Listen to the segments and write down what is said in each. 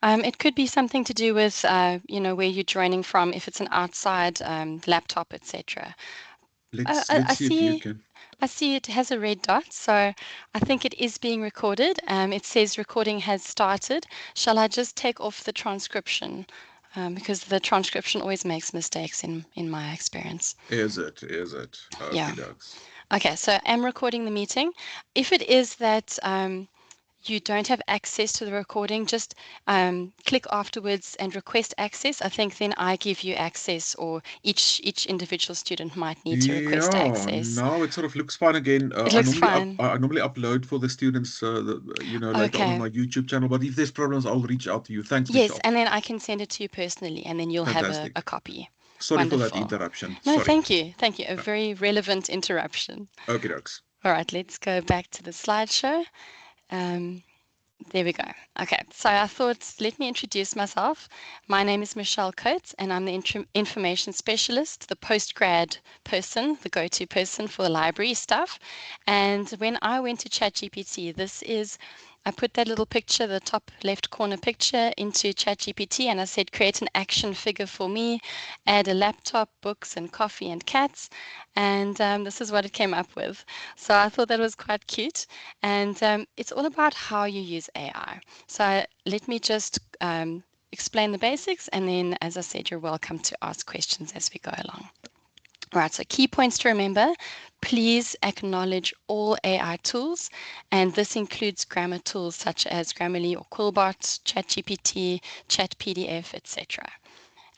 It could be something to do with, where you're joining from, if it's an outside laptop, etc. I, Let's I, let's I see if you see. can. I see it has a red dot, so I think it is being recorded. It says recording has started. Shall I just take off the transcription? Because the transcription always makes mistakes in my experience. Is it? Is it? Yeah. Okay, ducks. Okay, so I'm recording the meeting. If it is that you don't have access to the recording, just click afterwards and request access. I think then I give you access, or each individual student might need to request Yeah, access. now it sort of looks fine again. It I looks normally fine. I normally upload for the students, later on Okay. my YouTube channel. But if there's problems, I'll reach out to you. Thanks, Yes, Michelle. and then I can send it to you personally, and then you'll have Fantastic. a copy. Sorry for that Wonderful. interruption. No, Sorry. thank you. Thank you. A very relevant interruption. Okay, ducks. All right, let's go back to the slideshow. Um, There we go. Okay, so I thought, let me introduce myself. My name is Michelle Coates, and I'm the information specialist, the postgrad person, the go to person for library stuff. And when I went to ChatGPT, I put that little picture, the top left corner picture, into ChatGPT, and I said, create an action figure for me, add a laptop, books, and coffee and cats. And this is what it came up with. So I thought that was quite cute. And it's all about how you use AI. So let me just explain the basics. And then, as I said, you're welcome to ask questions as we go along. All right, so key points to remember. Please acknowledge all AI tools, and this includes grammar tools such as Grammarly or Quillbot, ChatGPT, ChatPDF, etc.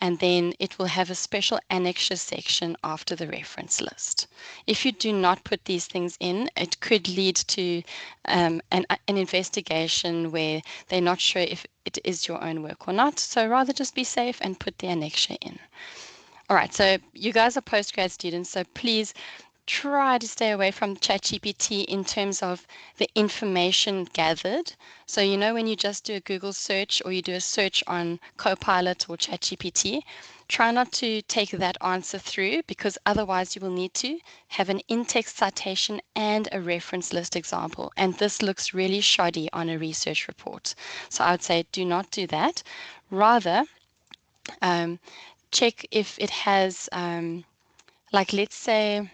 And then it will have a special annexure section after the reference list. If you do not put these things in, it could lead to an investigation where they're not sure if it is your own work or not. So rather just be safe and put the annexure in. All right, so you guys are postgrad students, so please try to stay away from ChatGPT in terms of the information gathered. So, when you just do a Google search or you do a search on Copilot or ChatGPT, try not to take that answer through, because otherwise you will need to have an in-text citation and a reference list example. And this looks really shoddy on a research report. So I would say do not do that. Rather, um, check if it has, like, let's say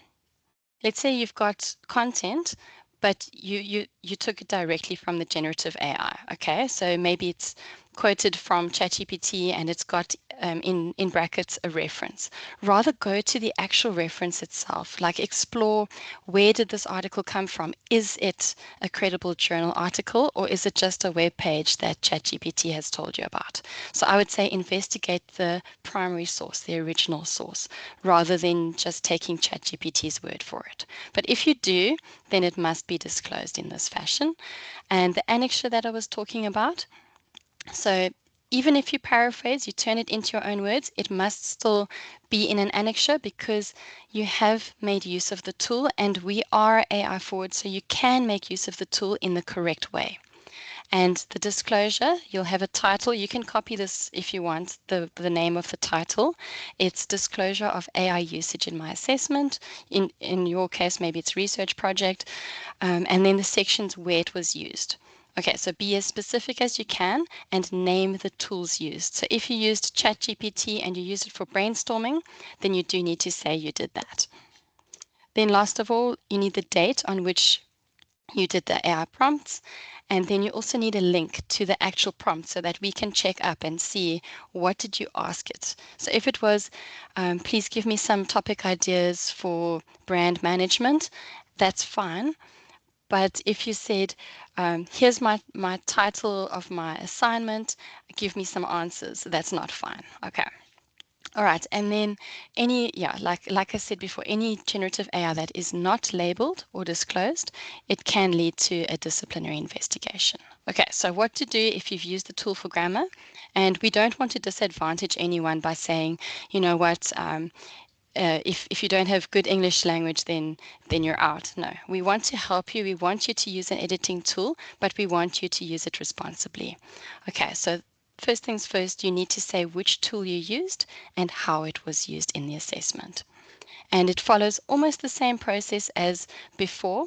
you've got content, but you took it directly from the generative AI. Okay, so maybe it's quoted from ChatGPT and it's got in brackets a reference. Rather go to the actual reference itself, like explore, where did this article come from? Is it a credible journal article, or is it just a web page that ChatGPT has told you about? So I would say investigate the primary source, the original source, rather than just taking ChatGPT's word for it. But if you do, then it must be disclosed in this fashion. And the annexure that I was talking about, so even if you paraphrase, you turn it into your own words, it must still be in an annexure, because you have made use of the tool, and we are AI forward, so you can make use of the tool in the correct way. And the disclosure, you'll have a title. You can copy this if you want, the name of the title. It's disclosure of AI usage in my assessment. In your case, maybe it's research project. And then the sections where it was used. Okay, so be as specific as you can and name the tools used. So if you used ChatGPT and you used it for brainstorming, then you do need to say you did that. Then last of all, you need the date on which you did the AI prompts, and then you also need a link to the actual prompt so that we can check up and see what did you ask it. So if it was, please give me some topic ideas for brand management, that's fine. But if you said, here's my title of my assignment, give me some answers, that's not fine. Okay. All right, and then like I said before, any generative AI that is not labeled or disclosed, it can lead to a disciplinary investigation. Okay, so what to do if you've used the tool for grammar, and we don't want to disadvantage anyone by saying, you know what, if you don't have good English language, then you're out. No, we want to help you. We want you to use an editing tool, but we want you to use it responsibly. Okay, so first things first, you need to say which tool you used and how it was used in the assessment. and it follows almost the same process as before,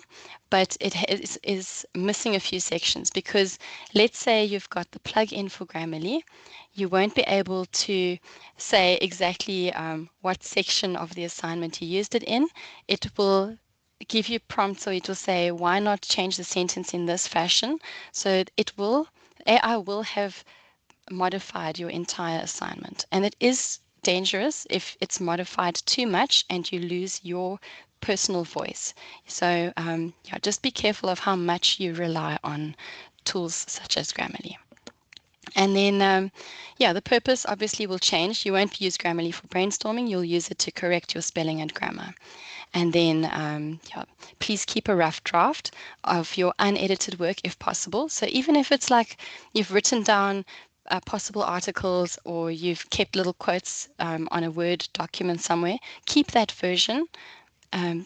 but it is missing a few sections because let's say you've got the plug-in for Grammarly, you won't be able to say exactly what section of the assignment you used it in. It will give you prompts, or it will say, why not change the sentence in this fashion? So AI will have modified your entire assignment. And it is dangerous if it's modified too much and you lose your personal voice. So yeah, just be careful of how much you rely on tools such as Grammarly. And then, yeah, the purpose obviously will change. You won't use Grammarly for brainstorming. You'll use it to correct your spelling and grammar. And then, yeah, please keep a rough draft of your unedited work if possible. So even if it's like you've written down possible articles or you've kept little quotes on a Word document somewhere, keep that version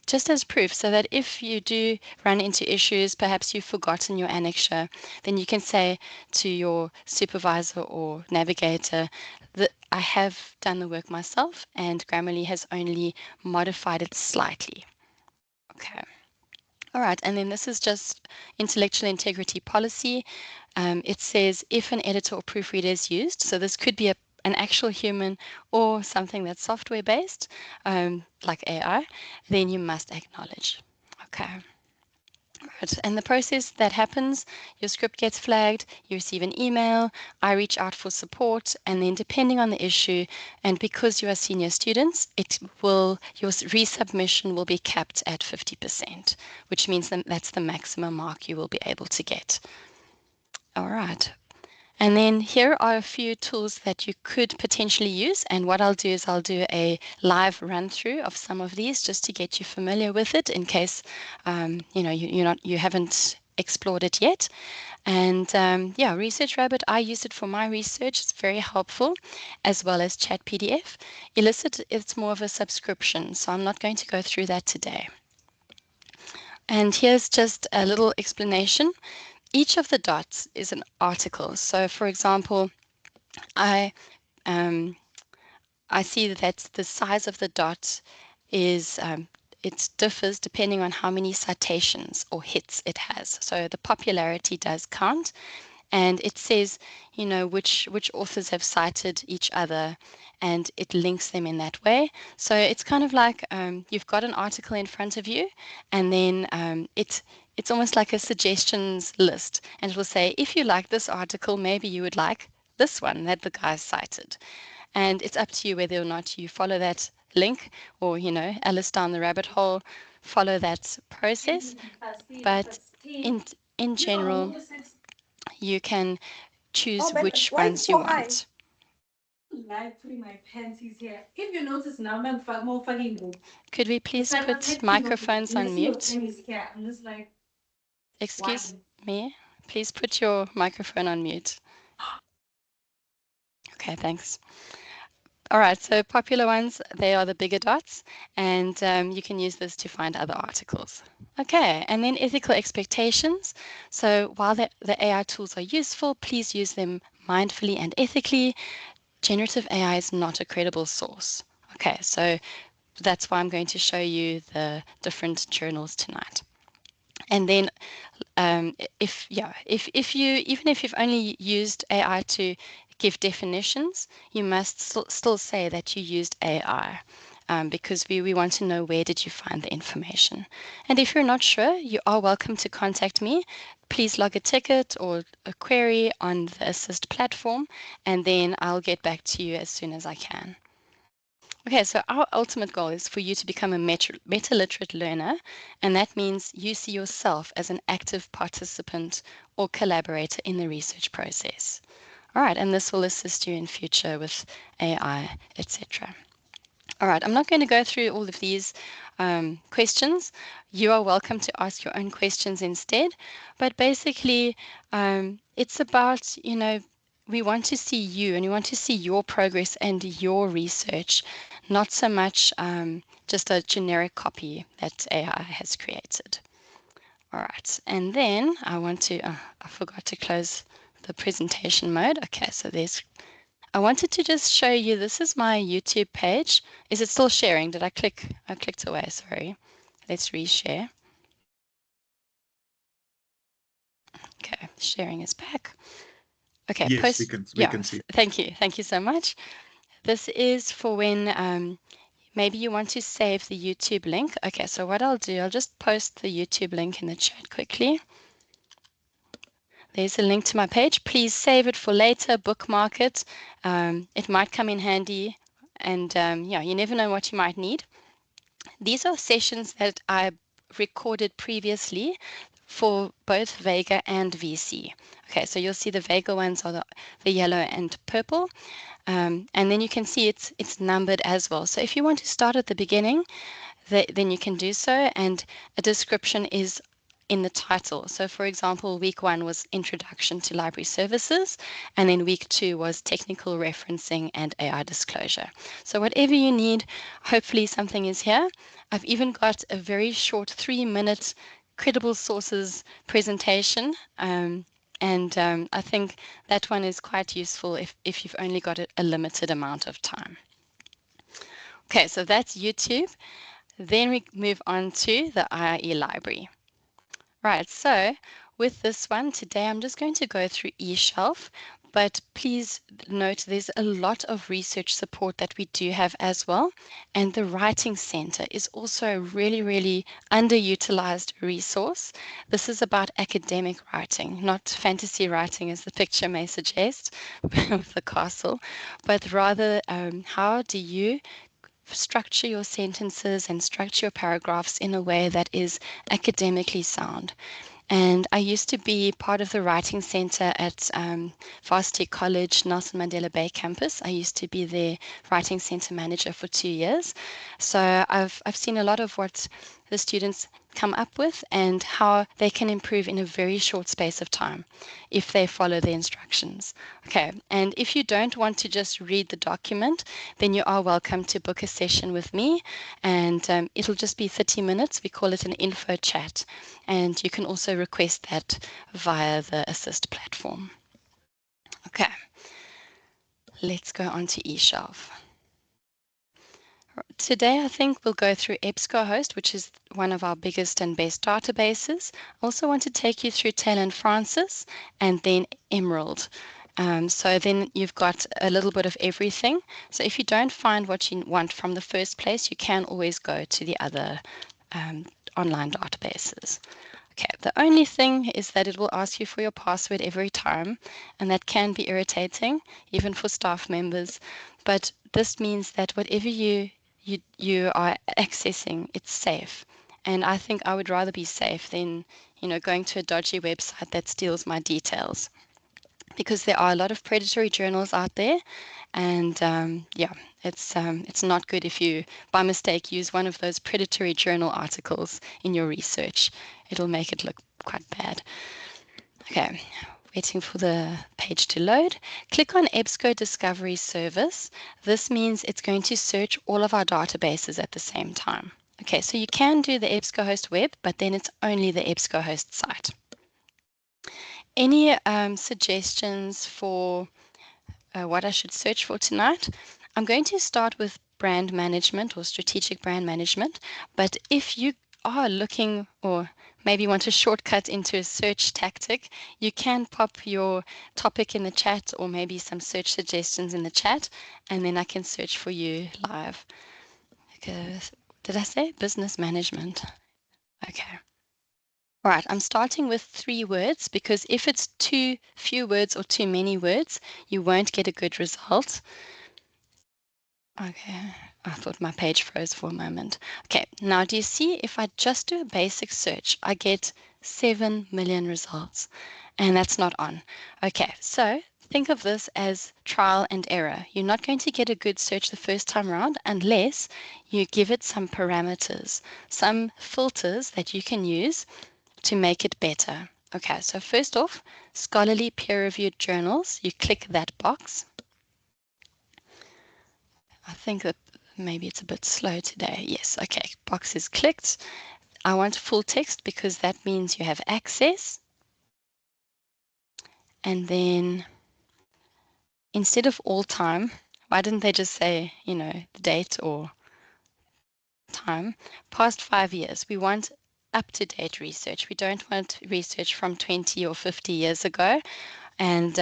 just as proof so that if you do run into issues, perhaps you've forgotten your annexure, then you can say to your supervisor or navigator that I have done the work myself and Grammarly has only modified it slightly. Okay. All right, and then this is just intellectual integrity policy. It says if an editor or proofreader is used, so this could be an actual human or something that's software based, like AI, then you must acknowledge. Okay. Right. And the process that happens, your script gets flagged, you receive an email, I reach out for support, and then depending on the issue, and because you are senior students, your resubmission will be capped at 50%, which means that's the maximum mark you will be able to get. All right. And then here are a few tools that you could potentially use. And what I'll do is I'll do a live run through of some of these just to get you familiar with it in case you haven't explored it yet. And yeah, Research Rabbit, I use it for my research. It's very helpful, as well as Chat PDF. Elicit, it's more of a subscription, so I'm not going to go through that today. And here's just a little explanation. Each of the dots is an article. So for example, I see that the size of the dot is it differs depending on how many citations or hits it has. So the popularity does count, and it says, which authors have cited each other, and it links them in that way. So it's kind of like you've got an article in front of you, and then it's almost like a suggestions list, and it will say, if you like this article, maybe you would like this one that the guy cited. And it's up to you whether or not you follow that link or, Alice down the rabbit hole, follow that process. But in general, you can choose which ones you want. Could we please put microphones on mute? Excuse me, please put your microphone on mute. Okay, thanks. All right, so popular ones, they are the bigger dots, and you can use this to find other articles. Okay, and then ethical expectations. So while the AI tools are useful, please use them mindfully and ethically. Generative AI is not a credible source. Okay, so that's why I'm going to show you the different journals tonight. And then if you've only used AI to give definitions, you must still say that you used AI because we want to know where did you find the information. And if you're not sure, you are welcome to contact me. Please log a ticket or a query on the Assist platform, and then I'll get back to you as soon as I can. Okay, so our ultimate goal is for you to become a meta-literate learner, and that means you see yourself as an active participant or collaborator in the research process. All right, and this will assist you in future with AI, etc. All right, I'm not going to go through all of these questions. You are welcome to ask your own questions instead, but basically it's about, we want to see you and we want to see your progress and your research, not so much just a generic copy that AI has created. All right, and then I want to, I forgot to close the presentation mode. Okay, so there's, I wanted to just show you, this is my YouTube page. Is it still sharing? Did I click? I clicked away, sorry. Let's reshare. Okay, sharing is back. Okay, Yes, we yeah, can see. thank you. Thank you so much. This is for when maybe you want to save the YouTube link. Okay, so what I'll do, I'll just post the YouTube link in the chat quickly. There's a link to my page. Please save it for later, bookmark it. It might come in handy, and yeah, you never know what you might need. These are sessions that I recorded previously for both Vega and VC. Okay, so you'll see the Vega ones are the yellow and purple, and then you can see it's numbered as well. So if you want to start at the beginning, then you can do so, and a description is in the title. So for example, week 1 was Introduction to Library Services, and then week 2 was Technical Referencing and AI Disclosure. So whatever you need, hopefully something is here. I've even got a very short 3-minute credible sources presentation, and I think that one is quite useful if you've only got a limited amount of time. Okay, so that's YouTube. Then we move on to the IIE library. Right, so with this one today, I'm just going to go through eShelf, but please note there's a lot of research support that we do have as well. And the Writing Center is also a really, really underutilized resource. This is about academic writing, not fantasy writing as the picture may suggest with the castle, but rather how do you structure your sentences and structure your paragraphs in a way that is academically sound. And I used to be part of the writing center at Varsity College, Nelson Mandela Bay campus. I used to be their writing center manager for 2 years. So I've seen a lot of what the students come up with and how they can improve in a very short space of time if they follow the instructions. Okay, and if you don't want to just read the document, then you are welcome to book a session with me, and it'll just be 30 minutes. We call it an info chat, and you can also request that via the Assist platform. Okay, let's go on to eShelf. Today, I think we'll go through EBSCOhost, which is one of our biggest and best databases. I also want to take you through Taylor and Francis, and then Emerald. So then you've got a little bit of everything. So if you don't find what you want from the first place, you can always go to the other online databases. Okay, the only thing is that it will ask you for your password every time, and that can be irritating, even for staff members. But this means that whatever you are accessing, it's safe. And I think I would rather be safe than, going to a dodgy website that steals my details, because there are a lot of predatory journals out there, and yeah, it's not good if you by mistake use one of those predatory journal articles in your research. It'll make it look quite bad. Okay, waiting for the page to load. Click on EBSCO Discovery Service. This means it's going to search all of our databases at the same time. Okay, so you can do the EBSCOhost web, but then it's only the EBSCOhost site. Any suggestions for what I should search for tonight? I'm going to start with brand management or strategic brand management, but if you are looking or maybe want a shortcut into a search tactic, you can pop your topic in the chat or maybe some search suggestions in the chat, and then I can search for you live. Okay. Did I say business management? Okay. All right, I'm starting with 3 words because if it's too few words or too many words, you won't get a good result. Okay, I thought my page froze for a moment. Okay, now do you see if I just do a basic search, I get 7 million results, and that's not on. Okay, so think of this as trial and error. You're not going to get a good search the first time around unless you give it some parameters, some filters that you can use to make it better. Okay, so first off, scholarly peer-reviewed journals. You click that box. I think that maybe it's a bit slow today. Yes, okay, box is clicked. I want full text because that means you have access. And then instead of all time, why didn't they just say, the date or time? Past 5 years. We want up-to-date research. We don't want research from 20 or 50 years ago. And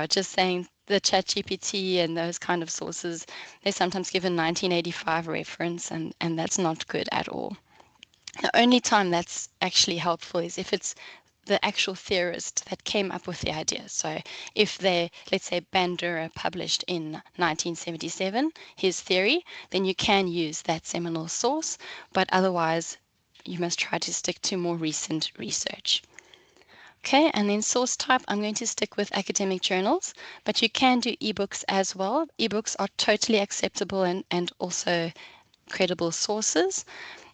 just saying the ChatGPT and those kind of sources, they sometimes give a 1985 reference, and that's not good at all. The only time that's actually helpful is if it's the actual theorist that came up with the idea. So if let's say Bandura published in 1977 his theory, then you can use that seminal source, but otherwise you must try to stick to more recent research. Okay, and then source type, I'm going to stick with academic journals, but you can do ebooks as well. Ebooks are totally acceptable and also credible sources.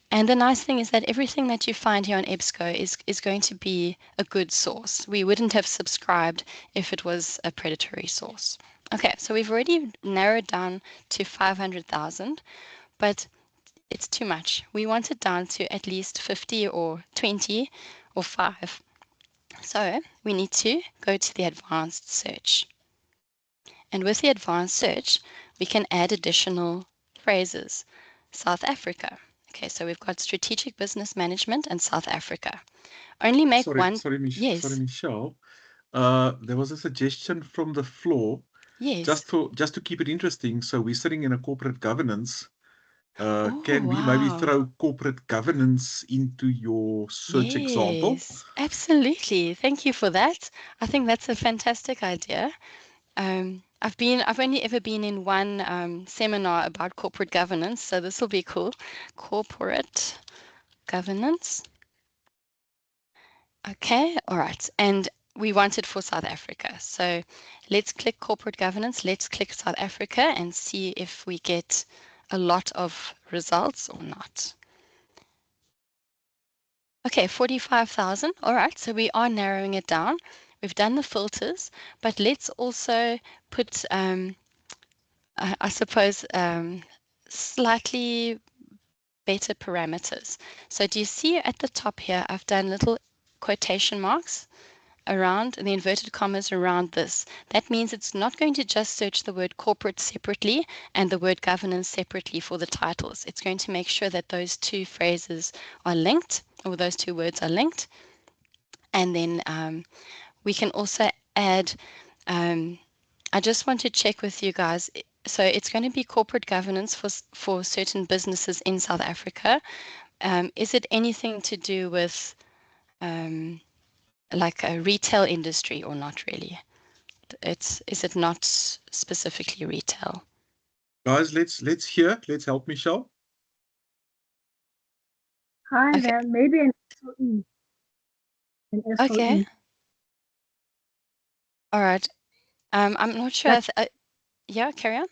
And the nice thing is that everything that you find here on EBSCO is going to be a good source. We wouldn't have subscribed if it was a predatory source. Okay, so we've already narrowed down to 500,000, but it's too much. We want it down to at least 50 or 20 or 5. So we need to go to the advanced search. And with the advanced search, we can add additional phrases. South Africa. Okay, so we've got strategic business management and South Africa. Only make one. Sorry, Yes. Michelle. There was a suggestion from the floor. Yes. Just to keep it interesting. So we're sitting in a corporate governance. Oh, Can we maybe wow. throw corporate governance into your search example? Yes, absolutely. Thank you for that. I think that's a fantastic idea. I've only ever been in one seminar about corporate governance, so this will be cool. Corporate governance. Okay, all right. And we want it for South Africa. So let's click corporate governance. Let's click South Africa and see if we get a lot of results or not. Okay, 45,000. All right, so we are narrowing it down. We've done the filters, but let's also put, I suppose, slightly better parameters. So do you see at the top here, I've done little quotation marks around the inverted commas around this. That means it's not going to just search the word corporate separately and the word governance separately for the titles. It's going to make sure that those two phrases are linked, or those two words are linked. And then we can also add, I just want to check with you guys. So it's going to be corporate governance for certain businesses in South Africa. Is it anything to do with like a retail industry or not really? Is it not specifically retail? Guys, let's help Michelle. Hi Okay. there, maybe an SOE. Okay. All right. I'm not sure. Yeah, carry on.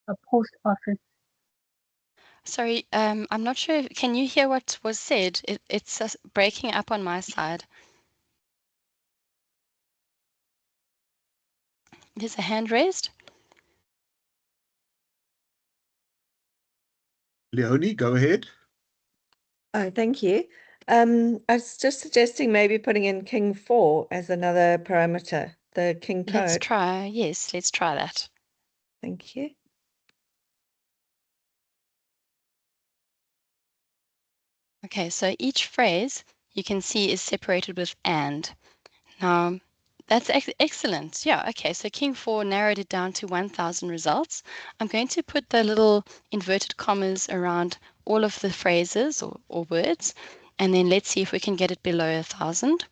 A post office. Sorry, I'm not sure. Can you hear what was said? It's breaking up on my side. There's a hand raised. Leonie, go ahead. Oh, thank you. I was just suggesting maybe putting in King 4 as another parameter, the King code. Let's try. Yes, let's try that. Thank you. Okay, so each phrase you can see is separated with and. Now, that's excellent. Yeah, okay, so King 4 narrowed it down to 1,000 results. I'm going to put the little inverted commas around all of the phrases or words, and then let's see if we can get it below 1,000.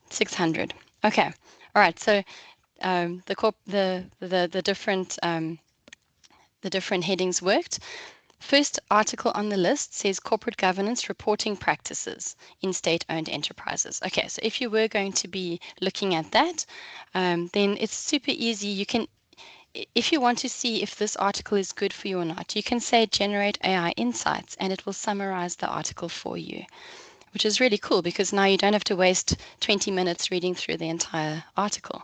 600. Okay. All right. So the different headings worked. First article on the list says corporate governance reporting practices in state-owned enterprises. Okay, so if you were going to be looking at that, then it's super easy. You can, if you want to see if this article is good for you or not, you can say generate AI insights and it will summarize the article for you, which is really cool because now you don't have to waste 20 minutes reading through the entire article.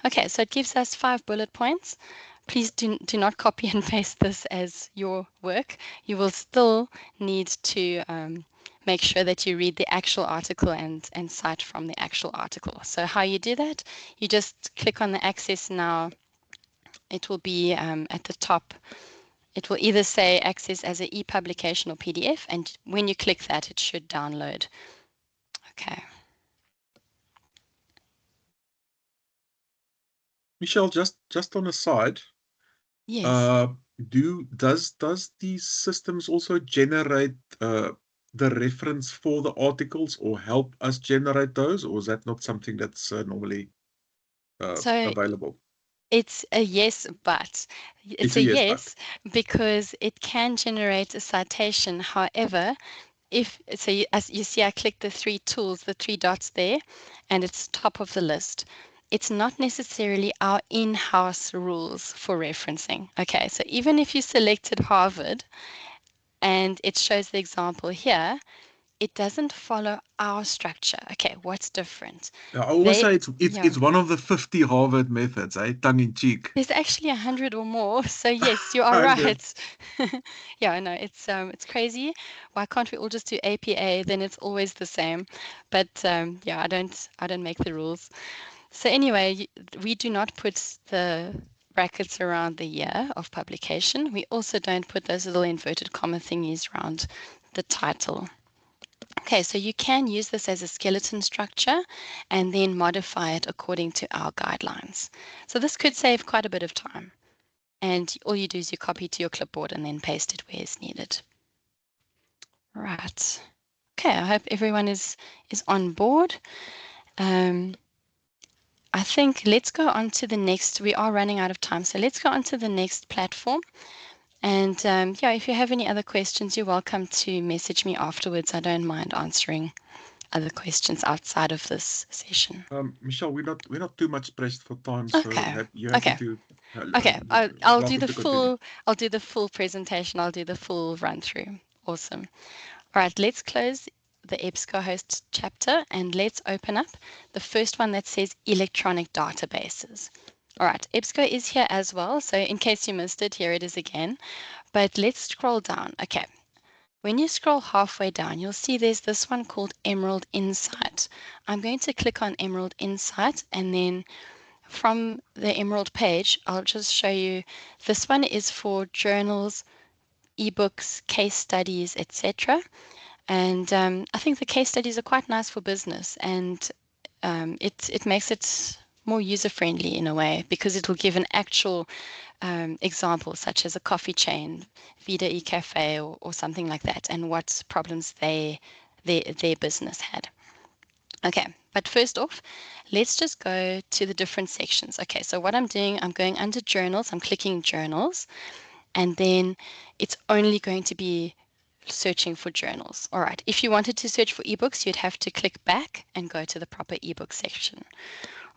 Okay, so it gives us 5 bullet points. Please do not copy and paste this as your work. You will still need to make sure that you read the actual article and cite from the actual article. So how you do that, you just click on the Access Now. It will be at the top. It will either say access as an e-publication or PDF, and when you click that, it should download. Okay. Michelle, just on a side, Yes. does these systems also generate the reference for the articles or help us generate those, or is that not something that's normally So available? it's a yes, but It's a yes, but. because it can generate a citation. However, as you see, I clicked the three tools, the three dots there, and it's top of the list. It's not necessarily our in-house rules for referencing. Okay, so even if you selected Harvard and it shows the example here, it doesn't follow our structure. Okay, what's different? I always say Yeah. it's one of the 50 Harvard methods, tongue in cheek. There's actually 100 or more, so yes, you are 100. right. Yeah, I know it's crazy. Why can't we all just do APA? Then it's always the same. But yeah, I don't make the rules. So anyway, we do not put the brackets around the year of publication. We also don't put those little inverted comma thingies around the title. Okay, so you can use this as a skeleton structure and then modify it according to our guidelines. So this could save quite a bit of time. And all you do is you copy to your clipboard and then paste it where it's needed. Right. Okay, I hope everyone is on board. I think let's go on to the next. We are running out of time, so let's go on to the next platform. And yeah, if you have any other questions, you're welcome to message me afterwards. I don't mind answering other questions outside of this session. Michelle, we're not too much pressed for time, Okay. so you're happy Okay. to. Okay. I'll do welcome the to continue. I'll do the full presentation. I'll do the full run through. Awesome. All right. Let's close the EBSCOhost chapter and let's open up the first one that says electronic databases. All right. EBSCO is here as well. So in case you missed it, here it is again. But let's scroll down. Okay. When you scroll halfway down, you'll see there's this one called Emerald Insight. I'm going to click on Emerald Insight, and then from the Emerald page, I'll just show you. This one is for journals, ebooks, case studies, etc. And I think the case studies are quite nice for business, and it makes it more user-friendly in a way because it will give an actual example, such as a coffee chain, Vida e-Cafe or something like that, and what problems their business had. Okay, but first off, let's just go to the different sections. Okay, so what I'm doing, I'm going under journals, I'm clicking journals, and then it's only going to be searching for journals. All right, if you wanted to search for ebooks, you'd have to click back and go to the proper ebook section.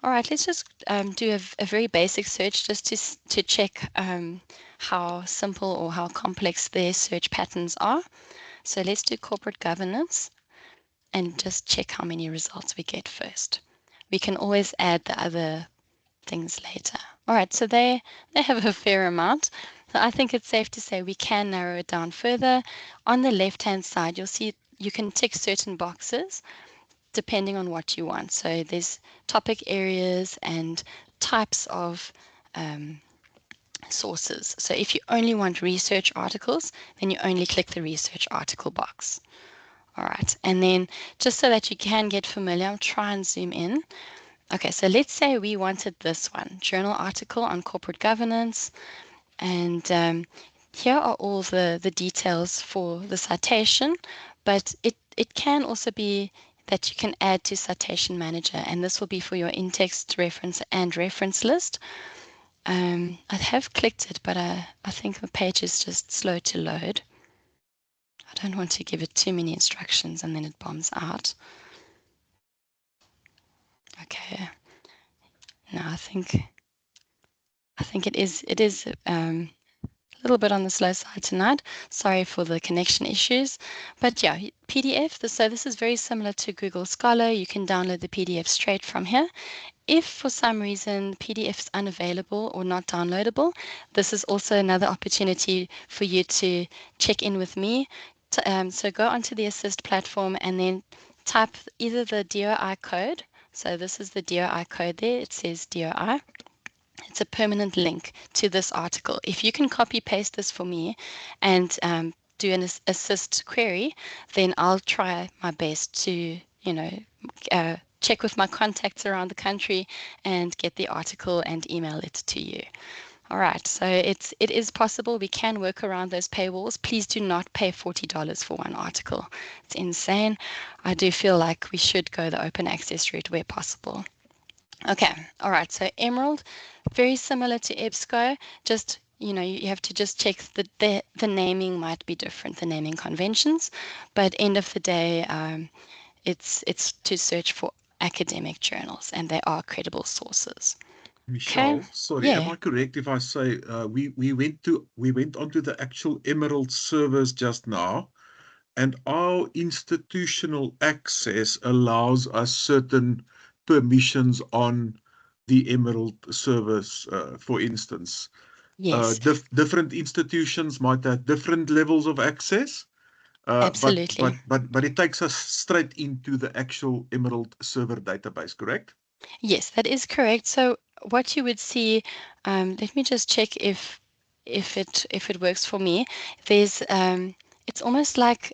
All right, let's just do a very basic search just to check how simple or how complex their search patterns are. So let's do corporate governance and just check how many results we get first. We can always add the other things later. All right, so they have a fair amount. So I think it's safe to say we can narrow it down further. On the left-hand side, you'll see you can tick certain boxes depending on what you want. So there's topic areas and types of sources. So if you only want research articles, then you only click the research article box. All right, and then just so that you can get familiar, I'll try and zoom in. Okay, so let's say we wanted this one, journal article on corporate governance, and here are all the details for the citation, but it can also be that you can add to Citation Manager, and this will be for your in-text reference and reference list. I have clicked it, but I think the page is just slow to load. I don't want to give it too many instructions and then it bombs out. Okay. No, I think it is a little bit on the slow side tonight. Sorry for the connection issues. But yeah, PDF, so this is very similar to Google Scholar. You can download the PDF straight from here. If for some reason PDF is unavailable or not downloadable, this is also another opportunity for you to check in with me So go onto the Assist platform and then type either the DOI code. So this is the DOI code there. It says DOI. It's a permanent link to this article. If you can copy paste this for me and do an assist query, then I'll try my best to, check with my contacts around the country and get the article and email it to you. All right, so it is possible. We can work around those paywalls. Please do not pay $40 for one article. It's insane. I do feel like we should go the open access route where possible. Okay, all right, so Emerald, very similar to EBSCO, just, you have to just check the naming might be different, the naming conventions, but end of the day, it's to search for academic journals, and they are credible sources. Michelle, Okay. sorry, am Yeah. I correct if I say we went onto the actual Emerald servers just now, and our institutional access allows us certain permissions on the Emerald servers, for instance. Yes, Different institutions might have different levels of access, absolutely. but it takes us straight into the actual Emerald server database, correct? Yes, that is correct. So what you would see, let me just check if it works for me. There's it's almost like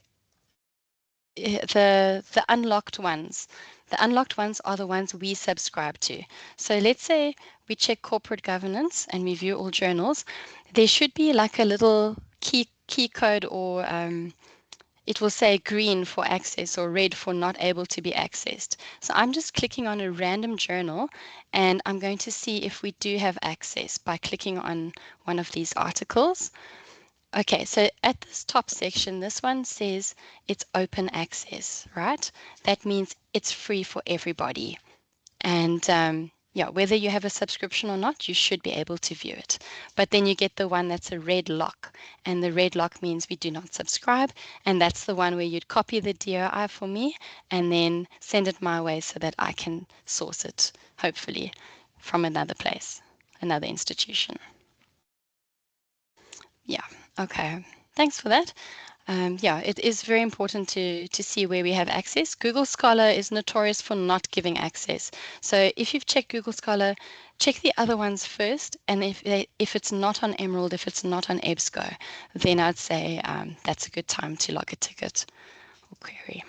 the unlocked ones. The unlocked ones are the ones we subscribe to. So let's say we check corporate governance and we view all journals. There should be like a little key code, or it will say green for access or red for not able to be accessed. So I'm just clicking on a random journal and I'm going to see if we do have access by clicking on one of these articles. Okay, so at this top section, this one says it's open access, right? That means it's free for everybody. And yeah, whether you have a subscription or not, you should be able to view it. But then you get the one that's a red lock, and the red lock means we do not subscribe. And that's the one where you'd copy the DOI for me and then send it my way so that I can source it, hopefully, from another place, another institution. Yeah, okay. Thanks for that. Yeah, it is very important to see where we have access. Google Scholar is notorious for not giving access. So if you've checked Google Scholar, check the other ones first. And if it's not on Emerald, if it's not on EBSCO, then I'd say that's a good time to log a ticket or query.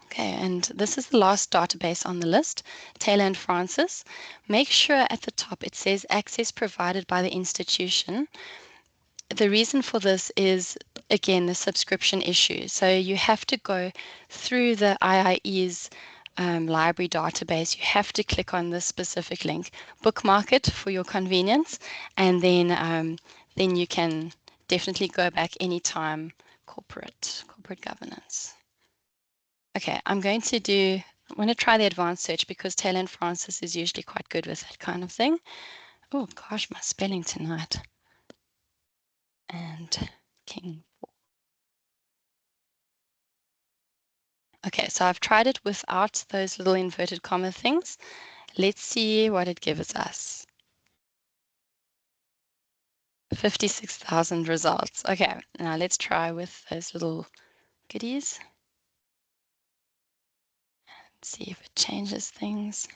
Okay, and this is the last database on the list, Taylor and Francis. Make sure at the top it says access provided by the institution. The reason for this is, again, the subscription issue. So you have to go through the IIE's library database. You have to click on this specific link, bookmark it for your convenience, and then you can definitely go back anytime. Corporate governance. Okay, I'm going to try the advanced search because Taylor and Francis is usually quite good with that kind of thing. Oh gosh, my spelling tonight. And King. Okay, so I've tried it without those little inverted comma things. Let's see what it gives us. 56,000 results. Okay, now let's try with those little goodies. See if it changes things.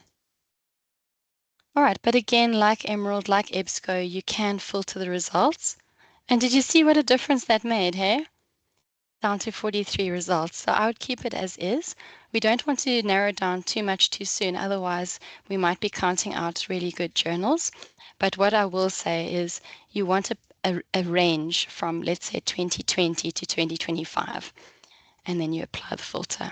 All right, but again, like Emerald, like EBSCO, you can filter the results. And did you see what a difference that made, hey? Down to 43 results. So I would keep it as is. We don't want to narrow down too much too soon. Otherwise, we might be counting out really good journals. But what I will say is you want a range from, let's say, 2020 to 2025. And then you apply the filter.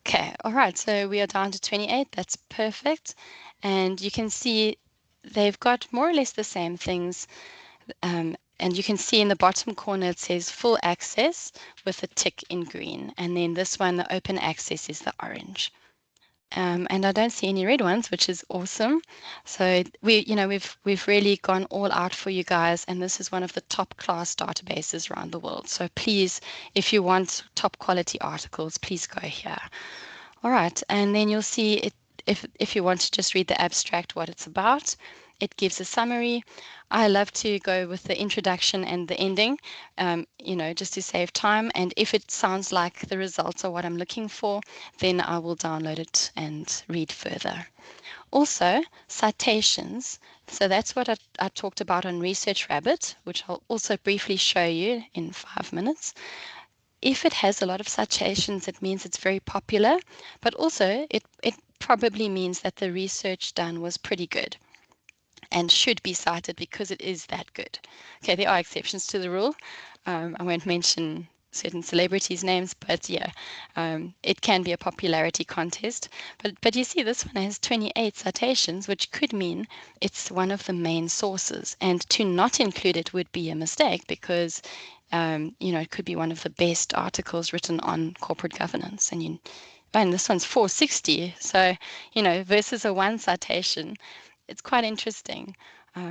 Okay, all right, so we are down to 28. That's perfect. And you can see they've got more or less the same things. And you can see in the bottom corner it says full access with a tick in green. And then this one, the open access, is the orange. And I don't see any red ones, which is awesome. So we've really gone all out for you guys, and this is one of the top class databases around the world. So please, if you want top quality articles, please go here. All right, and then you'll see it if you want to just read the abstract, what it's about. It gives a summary. I love to go with the introduction and the ending, just to save time. And if it sounds like the results are what I'm looking for, then I will download it and read further. Also, citations. So that's what I talked about on Research Rabbit, which I'll also briefly show you in 5 minutes. If it has a lot of citations, it means it's very popular, but also it probably means that the research done was pretty good and should be cited because it is that good. Okay, there are exceptions to the rule. I won't mention certain celebrities' names, but yeah, it can be a popularity contest. But you see, this one has 28 citations, which could mean it's one of the main sources. And to not include it would be a mistake because it could be one of the best articles written on corporate governance. And this one's 460. So, versus a one citation, it's quite interesting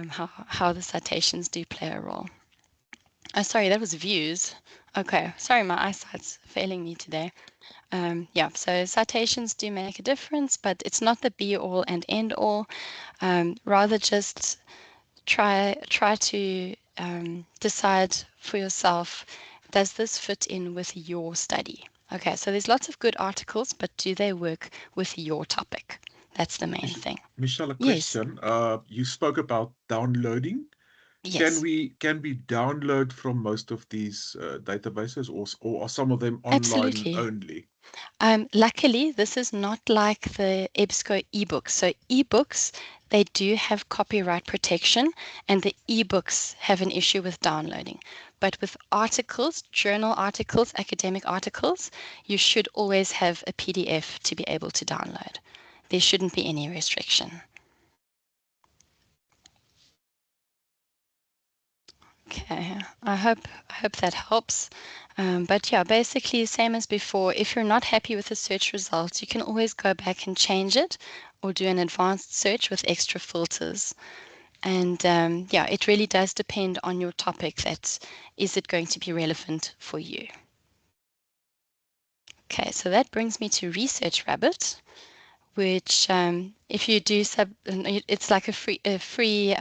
how the citations do play a role. Oh, sorry, that was views. Okay, sorry, my eyesight's failing me today. Yeah, so citations do make a difference, but it's not the be all and end all. Rather just try to decide for yourself, does this fit in with your study? Okay, so there's lots of good articles, but do they work with your topic? That's the main thing. Michelle, a Yes, question. You spoke about downloading. yes, Can we download from most of these databases, or are some of them online absolutely. only? Luckily, this is not like the EBSCO ebooks. So ebooks, they do have copyright protection, and the ebooks have an issue with downloading. But with articles, journal articles, academic articles, you should always have a PDF to be able to download. There shouldn't be any restriction. Okay, I hope that helps. But yeah, basically same as before. If you're not happy with the search results, you can always go back and change it or do an advanced search with extra filters. And yeah, it really does depend on your topic that is it going to be relevant for you. Okay, so that brings me to Research Rabbit, which if you do it's like a free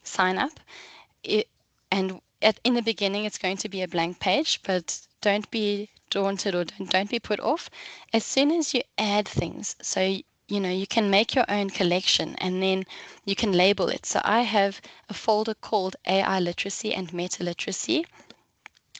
sign up. And in the beginning, it's going to be a blank page, but don't be daunted or don't be put off. As soon as you add things, so you can make your own collection and then you can label it. So I have a folder called AI literacy and meta literacy.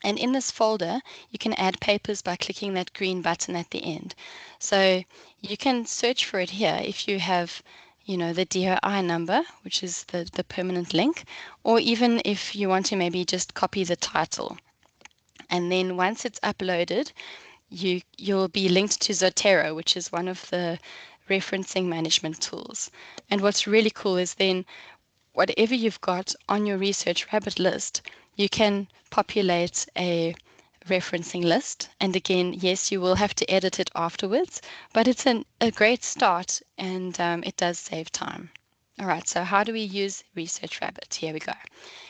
And in this folder, you can add papers by clicking that green button at the end. So you can search for it here if you have, the DOI number, which is the permanent link, or even if you want to maybe just copy the title. And then once it's uploaded, you'll be linked to Zotero, which is one of the referencing management tools. And what's really cool is then whatever you've got on your Research Rabbit list, you can populate a referencing list. And again, yes, you will have to edit it afterwards, but it's a great start and it does save time. All right, so how do we use Research Rabbit? Here we go.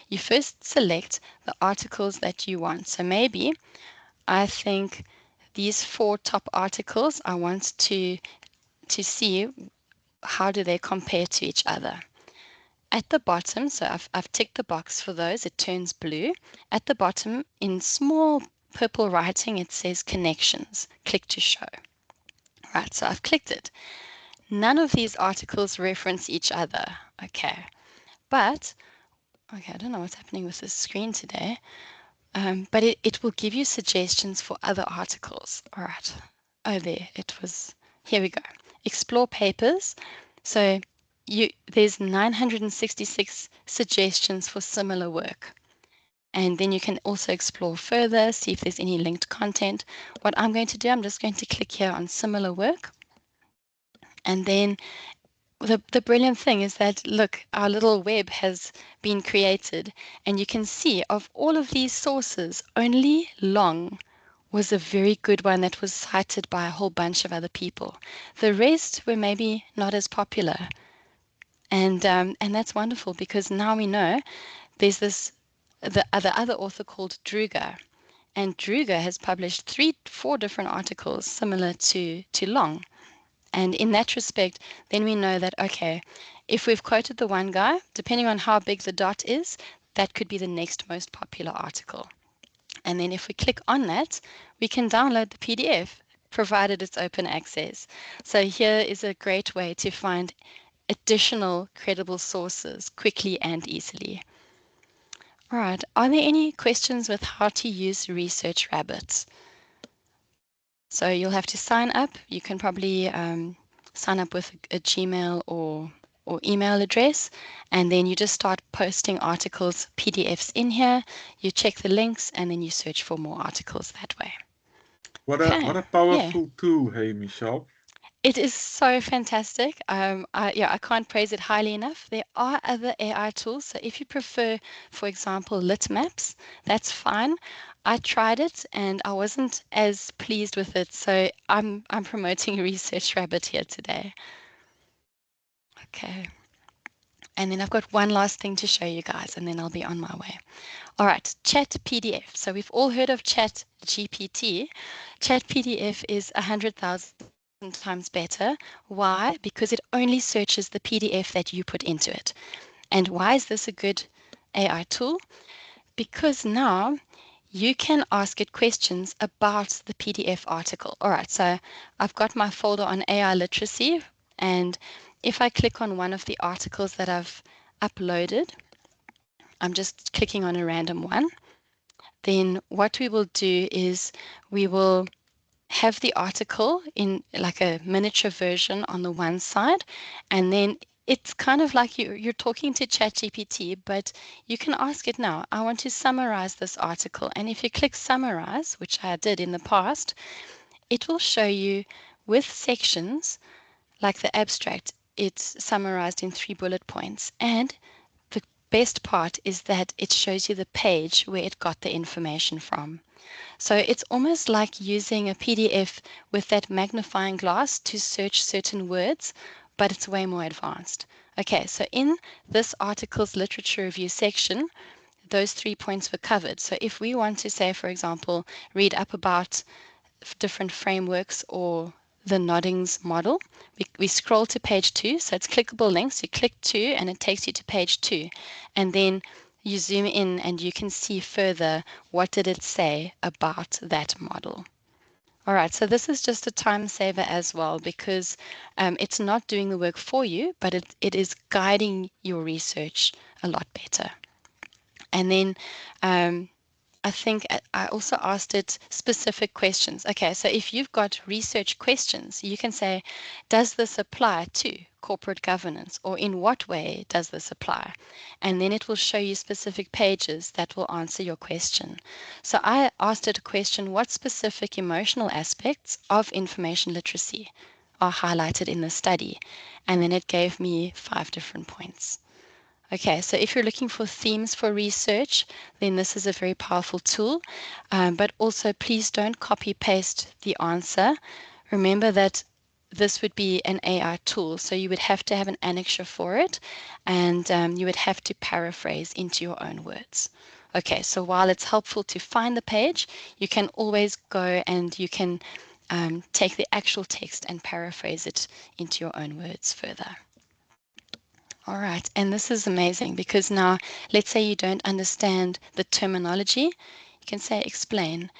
You first select the articles that you want. So maybe I think these 4 top articles, I want to see how do they compare to each other. At the bottom, so I've ticked the box for those, it turns blue. At the bottom, in small purple writing, it says connections. Click to show. Right, so I've clicked it. None of these articles reference each other. Okay, but, okay, I don't know what's happening with this screen today, but it will give you suggestions for other articles. All right, oh, here we go. Explore papers. So there's 966 suggestions for similar work. And then you can also explore further, see if there's any linked content. What I'm going to do, I'm just going to click here on similar work. And then the brilliant thing is that, look, our little web has been created. And you can see of all of these sources, only Long was a very good one that was cited by a whole bunch of other people. The rest were maybe not as popular. And that's wonderful because now we know there's the other author called Druger, and Druger has published 4 different articles similar to Long, And in that respect, then we know that, okay, if we've quoted the one guy, depending on how big the dot is, that could be the next most popular article. And then if we click on that, we can download the PDF, provided it's open access. So here is a great way to find additional credible sources quickly and easily. All right, are there any questions with how to use Research Rabbit? So you'll have to sign up. You can probably sign up with a Gmail or email address, and then you just start posting articles, PDFs in here. You check the links, and then you search for more articles that way. What Okay, a powerful tool, hey, Michelle. It is so fantastic. I can't praise it highly enough. There are other AI tools. So if you prefer, for example, lit maps, that's fine. I tried it and I wasn't as pleased with it. So I'm promoting Research Rabbit here today. Okay. And then I've got one last thing to show you guys, and then I'll be on my way. All right, Chat PDF. So we've all heard of Chat GPT. Chat PDF is 100,000 times better. Why? Because it only searches the PDF that you put into it. And why is this a good AI tool? Because now you can ask it questions about the PDF article. All right, so I've got my folder on AI literacy, and if I click on one of the articles that I've uploaded, I'm just clicking on a random one, then what we will do is we will have the article in like a miniature version on the one side, and then it's kind of like you're talking to ChatGPT, but you can ask it now, I want to summarize this article. And if you click summarize, which I did in the past, it will show you with sections like the abstract, it's summarized in 3 bullet points. And the best part is that it shows you the page where it got the information from. So it's almost like using a PDF with that magnifying glass to search certain words, but it's way more advanced. Okay, so in this article's literature review section, those 3 points were covered. So if we want to say, for example, read up about different frameworks or the Noddings model, we scroll to page 2. So it's clickable links. You click 2 and it takes you to page 2. And then you zoom in and you can see further what did it say about that model. All right, so this is just a time saver as well, because it's not doing the work for you, but it is guiding your research a lot better. And then I think I also asked it specific questions. Okay, so if you've got research questions, you can say, does this apply to corporate governance, or in what way does this apply? And then it will show you specific pages that will answer your question. So I asked it a question, what specific emotional aspects of information literacy are highlighted in the study? And then it gave me 5 different points. Okay, so if you're looking for themes for research, then this is a very powerful tool. But also, please don't copy paste the answer. Remember that this would be an AI tool, so you would have to have an annexure for it, and you would have to paraphrase into your own words. Okay, so while it's helpful to find the page, you can always go and you can take the actual text and paraphrase it into your own words further. All right, and this is amazing because now, let's say you don't understand the terminology, you can say explain,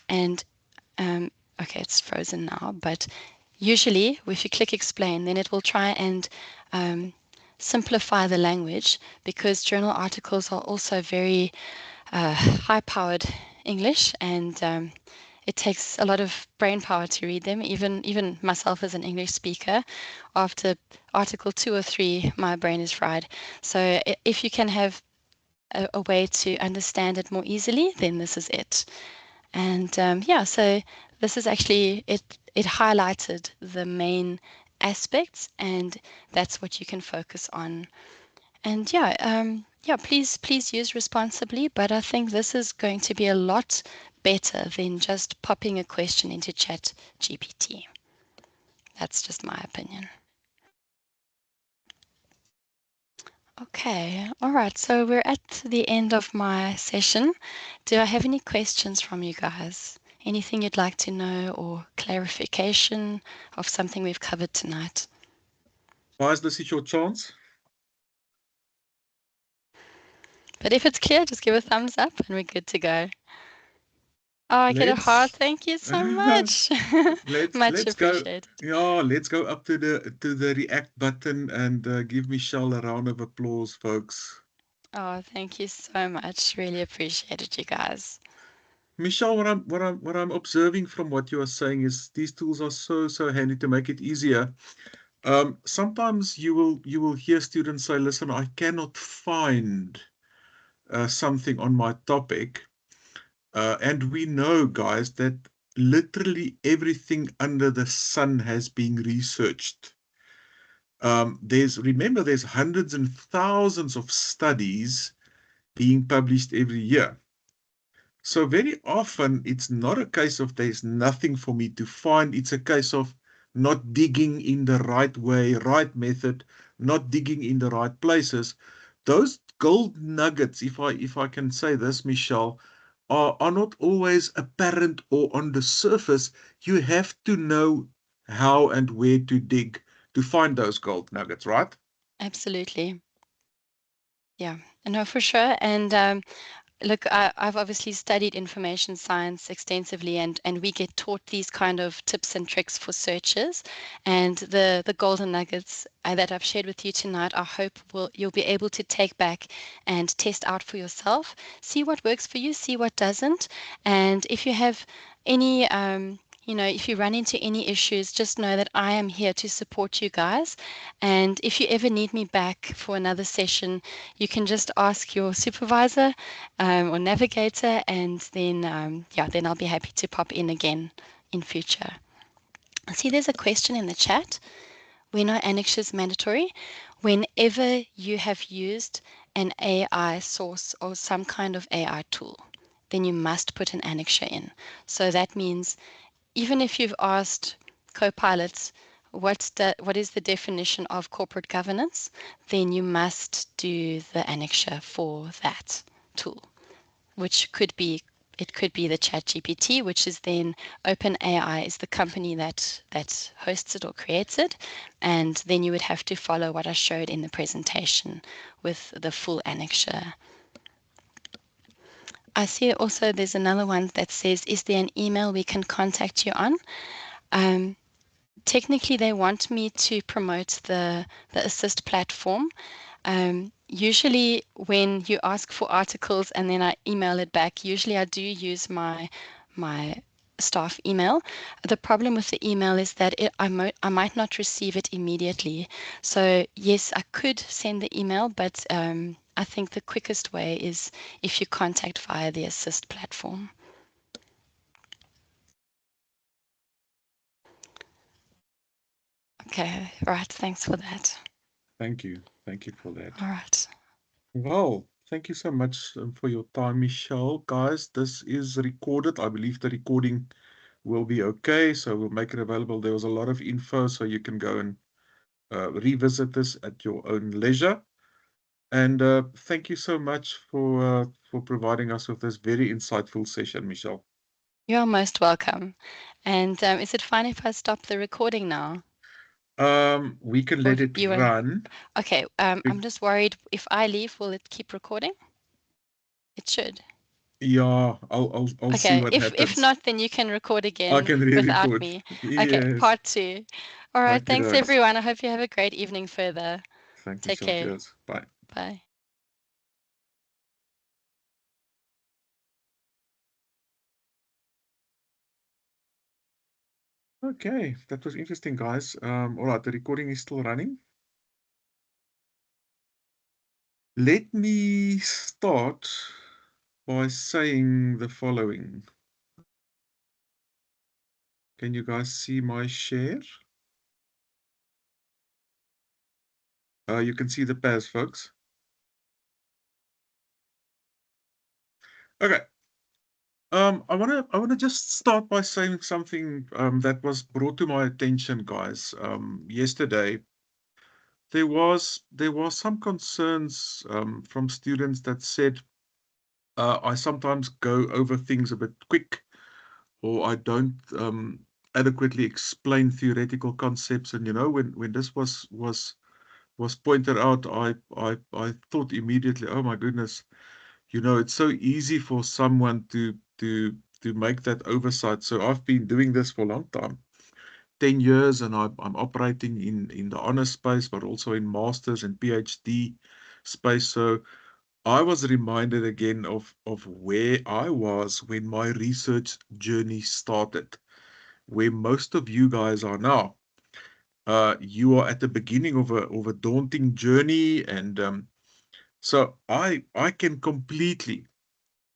and okay, it's frozen now, but usually if you click explain, then it will try and simplify the language, because journal articles are also very high-powered English, and it takes a lot of brain power to read them. Even myself as an English speaker, after article 2 or 3, my brain is fried. So if you can have a way to understand it more easily, then this is it. And yeah, so this is actually, it highlighted the main aspects, and that's what you can focus on. And yeah, please use responsibly, but I think this is going to be a lot better than just popping a question into Chat GPT. That's just my opinion. Okay, all right, so we're at the end of my session. Do I have any questions from you guys? Anything you'd like to know or clarification of something we've covered tonight? Guys, this is your chance. But if it's clear, just give a thumbs up and we're good to go. Oh, I get a heart. Thank you so much. Much let's go. appreciated. Yeah, let's go up to the react button and give Michelle a round of applause, folks. Oh, thank you so much. Really appreciate it, you guys. Michelle, what I'm observing from what you are saying is these tools are so handy to make it easier. Sometimes you will hear students say, "Listen, I cannot find something on my topic," and we know, guys, that literally everything under the sun has been researched. Remember, there's hundreds and thousands of studies being published every year. So very often it's not a case of there's nothing for me to find. It's a case of not digging in the right way, right method, not digging in the right places. Those gold nuggets, if I can say this, Michelle, are not always apparent or on the surface. You have to know how and where to dig to find those gold nuggets, right? Absolutely. Yeah, no, for sure. And look, I've obviously studied information science extensively, and we get taught these kind of tips and tricks for searches. And the golden nuggets that I've shared with you tonight, I hope you'll be able to take back and test out for yourself. See what works for you, see what doesn't. And if you have any if you run into any issues, just know that I am here to support you guys. And if you ever need me back for another session, you can just ask your supervisor or navigator, and then then I'll be happy to pop in again in future. I see there's a question in the chat. When are annexures mandatory? Whenever you have used an AI source or some kind of AI tool, then you must put an annexure in. So that means even if you've asked Copilot what is the definition of corporate governance, then you must do the annexure for that tool, which could be the ChatGPT, which is then OpenAI is the company that hosts it or creates it, and then you would have to follow what I showed in the presentation with the full annexure. I see also there's another one that says, is there an email we can contact you on? Technically, they want me to promote the Assist platform. Usually when you ask for articles and then I email it back, usually I do use my staff email. The problem with the email is that I might not receive it immediately. So yes, I could send the email, but I think the quickest way is if you contact via the Assist platform. Okay, right. Thanks for that. Thank you. Thank you for that. All right. Well, thank you so much for your time, Michelle. Guys, this is recorded. I believe the recording will be okay, so we'll make it available. There was a lot of info, so you can go and revisit this at your own leisure. And thank you so much for providing us with this very insightful session, Michelle. You're most welcome. And is it fine if I stop the recording now? We can Or let it you want? run. Okay, I'm just worried if I leave, will it keep recording? It should. Yeah, I'll see Okay, what if happens. not, then you can record I again can without re-record. me. Okay, Yes. part 2. All right, Okie thanks dokes. everyone. I hope you have a great evening further. Thanks, Take Michelle. care. Cheers. Bye. Bye. Okay, that was interesting, guys. All right, the recording is still running. Let me start by saying the following. Can you guys see my share? You can see the pairs, folks. Okay. I wanna just start by saying something that was brought to my attention, guys. Yesterday, there was some concerns from students that said I sometimes go over things a bit quick, or I don't adequately explain theoretical concepts. And when this was pointed out, I thought immediately, oh my goodness, it's so easy for someone to make that oversight. So I've been doing this for a long time, 10 years, and I'm operating in the honor space, but also in masters and PhD space. So I was reminded again of where I was when my research journey started, where most of you guys are now. You are at the beginning of a daunting journey, and so I can completely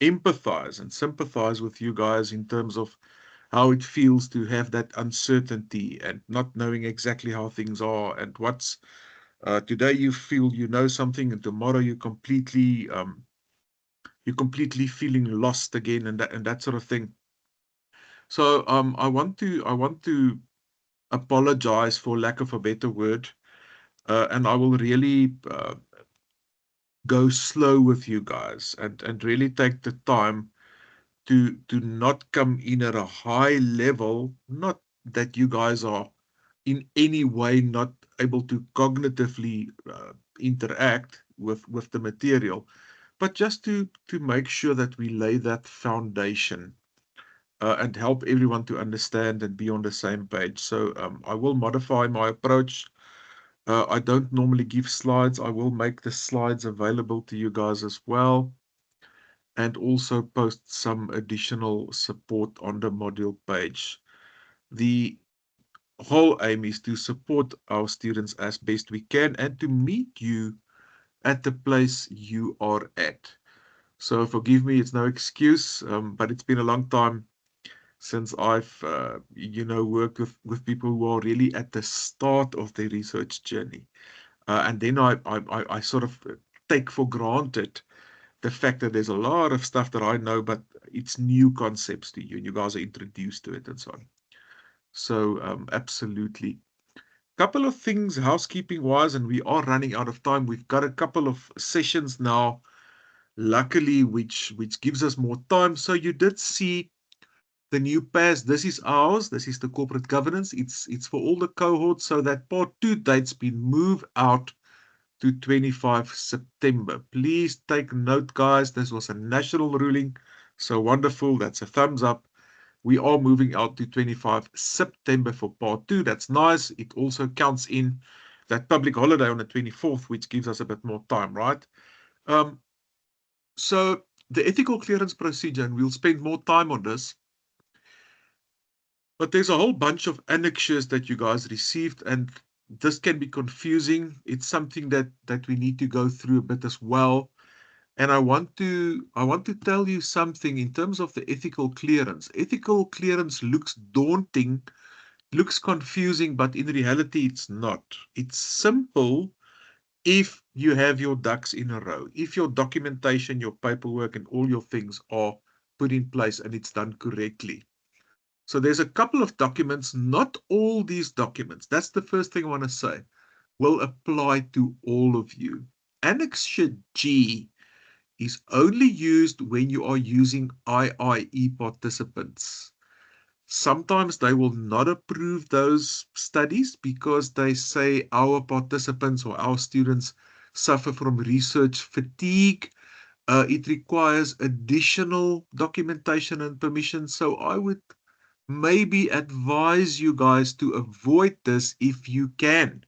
empathize and sympathize with you guys in terms of how it feels to have that uncertainty and not knowing exactly how things are, and what's today you feel you know something, and tomorrow you're completely feeling lost again, and that sort of thing. So I want to apologize, for lack of a better word, and I will really go slow with you guys, and really take the time to not come in at a high level. Not that you guys are in any way not able to cognitively interact with the material, but just to make sure that we lay that foundation, and help everyone to understand and be on the same page. So I will modify my approach. I don't normally give slides. I will make the slides available to you guys as well, and also post some additional support on the module page. The whole aim is to support our students as best we can, and to meet you at the place you are at. So forgive me, it's no excuse, but it's been a long time since I've worked with people who are really at the start of their research journey. And then I sort of take for granted the fact that there's a lot of stuff that I know, but it's new concepts to you, and you guys are introduced to it and so on. So absolutely. Couple of things housekeeping wise, and we are running out of time. We've got a couple of sessions now, luckily, which gives us more time. So you did see the new PAS. This is ours. This is the corporate governance. It's for all the cohorts. So that part 2 date's been moved out to 25 September. Please take note, guys. This was a national ruling. So wonderful. That's a thumbs up. We are moving out to 25 September for part 2. That's nice. It also counts in that public holiday on the 24th, which gives us a bit more time, right? So the ethical clearance procedure, and we'll spend more time on this, but there's a whole bunch of annexures that you guys received, and this can be confusing. It's something that we need to go through a bit as well. And I want to tell you something in terms of the ethical clearance. Ethical clearance looks daunting, looks confusing, but in reality it's not. It's simple if you have your ducks in a row, if your documentation, your paperwork, and all your things are put in place and it's done correctly. So there's a couple of documents, not all these documents, that's the first thing I want to say, will apply to all of you. Annexure G is only used when you are using IIE participants. Sometimes they will not approve those studies because they say our participants or our students suffer from research fatigue. It requires additional documentation and permission. So I would maybe advise you guys to avoid this if you can.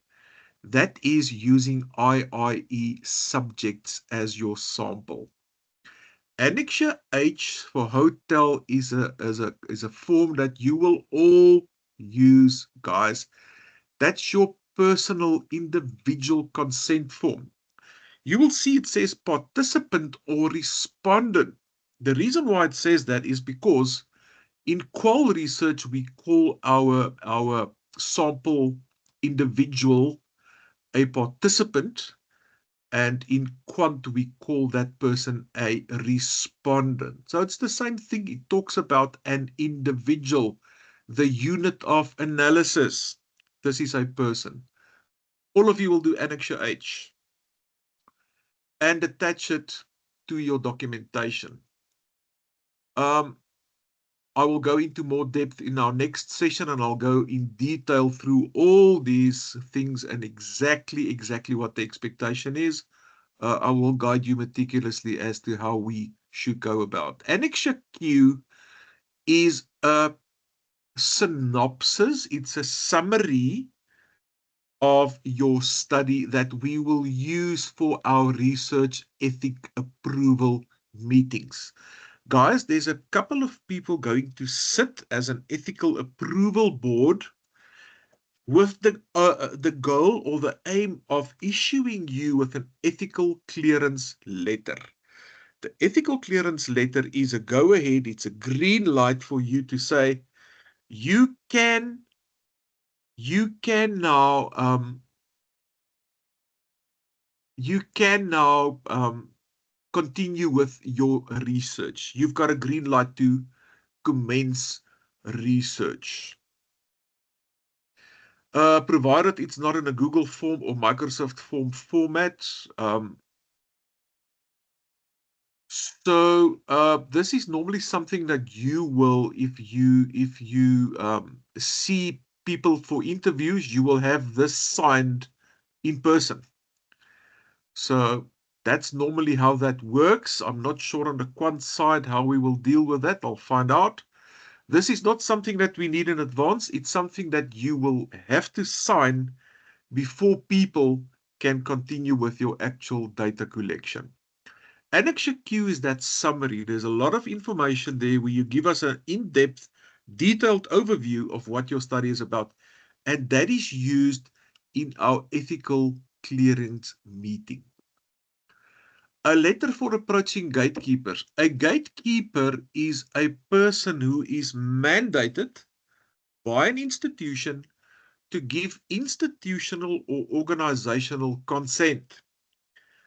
That is using IIE subjects as your sample. Annexure H for hotel is a form that you will all use, guys. That's your personal individual consent form. You will see it says participant or respondent. The reason why it says that is because in qual research, we call our sample individual a participant, and in quant, we call that person a respondent. So it's the same thing. It talks about an individual, the unit of analysis. This is a person. All of you will do Annexure H and attach it to your documentation. I will go into more depth in our next session, and I'll go in detail through all these things and exactly what the expectation is. I will guide you meticulously as to how we should go about. Annexure Q is a synopsis. It's a summary of your study that we will use for our research ethic approval meetings. Guys, there's a couple of people going to sit as an ethical approval board with the goal or the aim of issuing you with an ethical clearance letter. The ethical clearance letter is a go-ahead. It's a green light for you to say, you can now continue with your research. You've got a green light to commence research. Provided it's not in a Google form or Microsoft form format. This is normally something that you will, if you see people for interviews, you will have this signed in person. So that's normally how that works. I'm not sure on the quant side how we will deal with that. I'll find out. This is not something that we need in advance. It's something that you will have to sign before people can continue with your actual data collection. Annexure Q is that summary. There's a lot of information there where you give us an in-depth, detailed overview of what your study is about. And that is used in our ethical clearance meeting. A letter for approaching gatekeepers. A gatekeeper is a person who is mandated by an institution to give institutional or organizational consent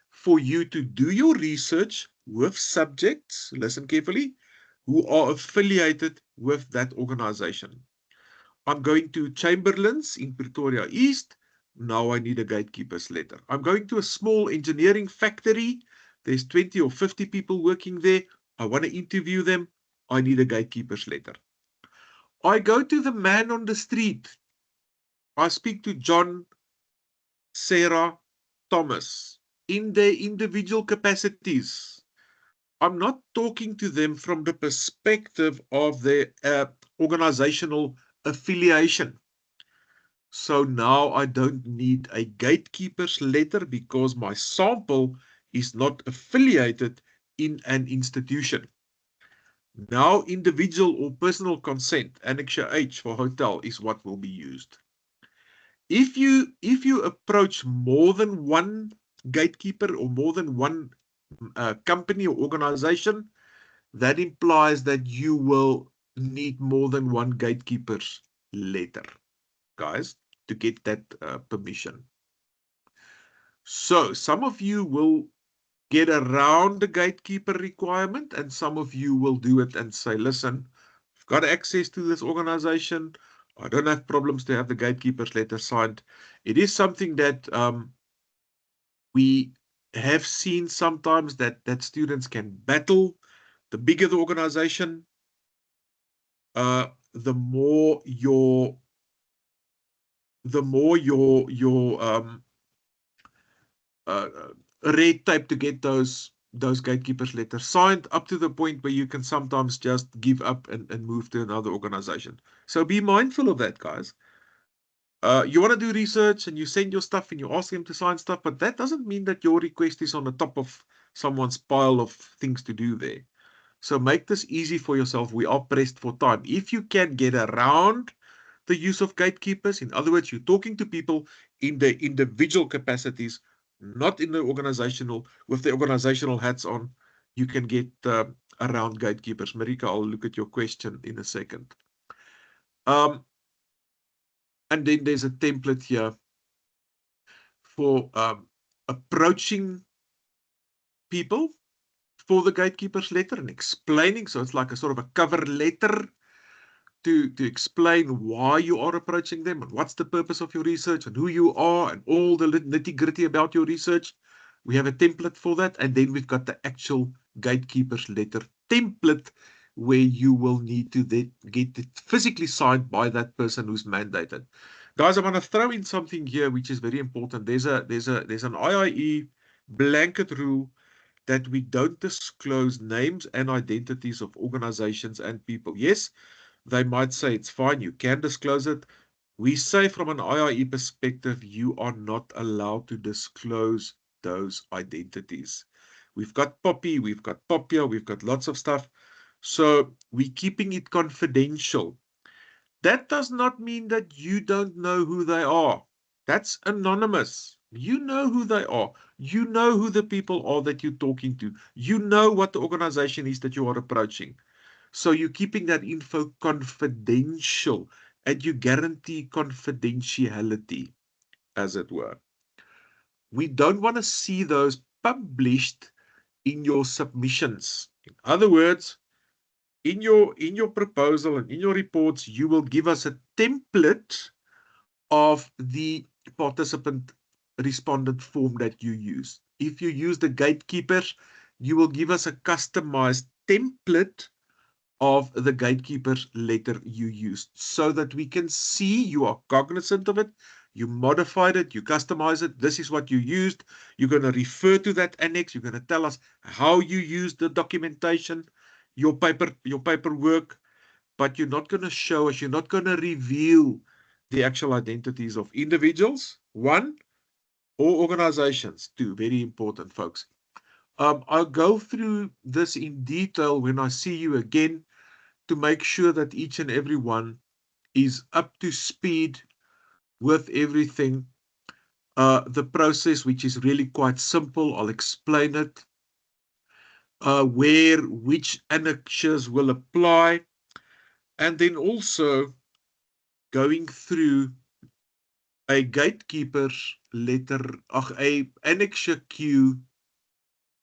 for you to do your research with subjects, listen carefully, who are affiliated with that organization. I'm going to Chamberlain's in Pretoria East. Now I need a gatekeeper's letter. I'm going to a small engineering factory. There's 20 or 50 people working there. I want to interview them. I need a gatekeeper's letter. I go to the man on the street. I speak to John, Sarah, Thomas in their individual capacities. I'm not talking to them from the perspective of their organizational affiliation. So now I don't need a gatekeeper's letter because my sample is not affiliated in an institution. Now individual or personal consent, Annexure H for hotel, is what will be used. If you approach more than one gatekeeper or more than one company or organization, that implies that you will need more than one gatekeeper's letter, guys, to get that permission. So some of you will get around the gatekeeper requirement, and some of you will do it and say, listen, I've got access to this organization. I don't have problems to have the gatekeeper's letter signed. It is something that we have seen sometimes that students can battle. The bigger the organization, the more your red tape to get those gatekeepers letters signed, up to the point where you can sometimes just give up and move to another organization. So be mindful of that, guys. You want to do research and you send your stuff and you ask them to sign stuff, but that doesn't mean that your request is on the top of someone's pile of things to do there. So make this easy for yourself. We are pressed for time. If you can get around the use of gatekeepers, in other words, you're talking to people in their individual capacities, not in the organizational, with the organizational hats on, you can get around gatekeepers. Marika, I'll look at your question in a second. And then there's a template here for approaching people for the gatekeeper's letter and explaining. So it's like a sort of a cover letter to explain why you are approaching them and what's the purpose of your research and who you are and all the nitty-gritty about your research. We have a template for that, and then we've got the actual gatekeeper's letter template where you will need to then get it physically signed by that person who's mandated. Guys, I want to throw in something here which is very important. There's an IIE blanket rule that we don't disclose names and identities of organizations and people. Yes, they might say it's fine, you can disclose it. We say from an IIE perspective, you are not allowed to disclose those identities. We've got Poppy, we've got Popia, we've got lots of stuff. So we're keeping it confidential. That does not mean that you don't know who they are. That's anonymous. You know who they are. You know who the people are that you're talking to. You know what the organization is that you are approaching. So you're keeping that info confidential and you guarantee confidentiality, as it were. We don't want to see those published in your submissions. In other words, in your proposal and in your reports, you will give us a template of the participant respondent form that you use. If you use the gatekeepers, you will give us a customized template of the gatekeeper's letter you used so that we can see you are cognizant of it, you modified it, you customize it, this is what you used, you're going to refer to that annex, you're going to tell us how you used the documentation, your paperwork, but you're not going to show us, you're not going to reveal the actual identities of individuals, one, or organizations, two. Very important, folks. I'll go through this in detail when I see you again to make sure that each and every one is up to speed with everything. The process, which is really quite simple, I'll explain it. Which annexures will apply, and then also going through a gatekeeper's letter, a annexure Q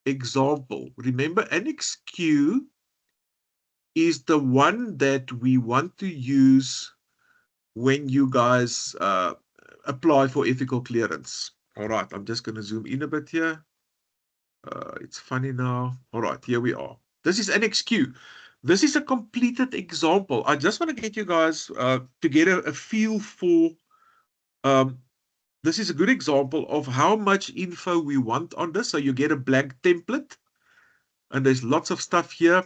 example. Remember, Annex Q is the one that we want to use when you guys apply for ethical clearance. All right, I'm just going to zoom in a bit here. It's funny now. All right, here we are. This is Annex Q. This is a completed example. I just want to get you guys to get a feel for this is a good example of how much info we want on this. So you get a blank template and there's lots of stuff here.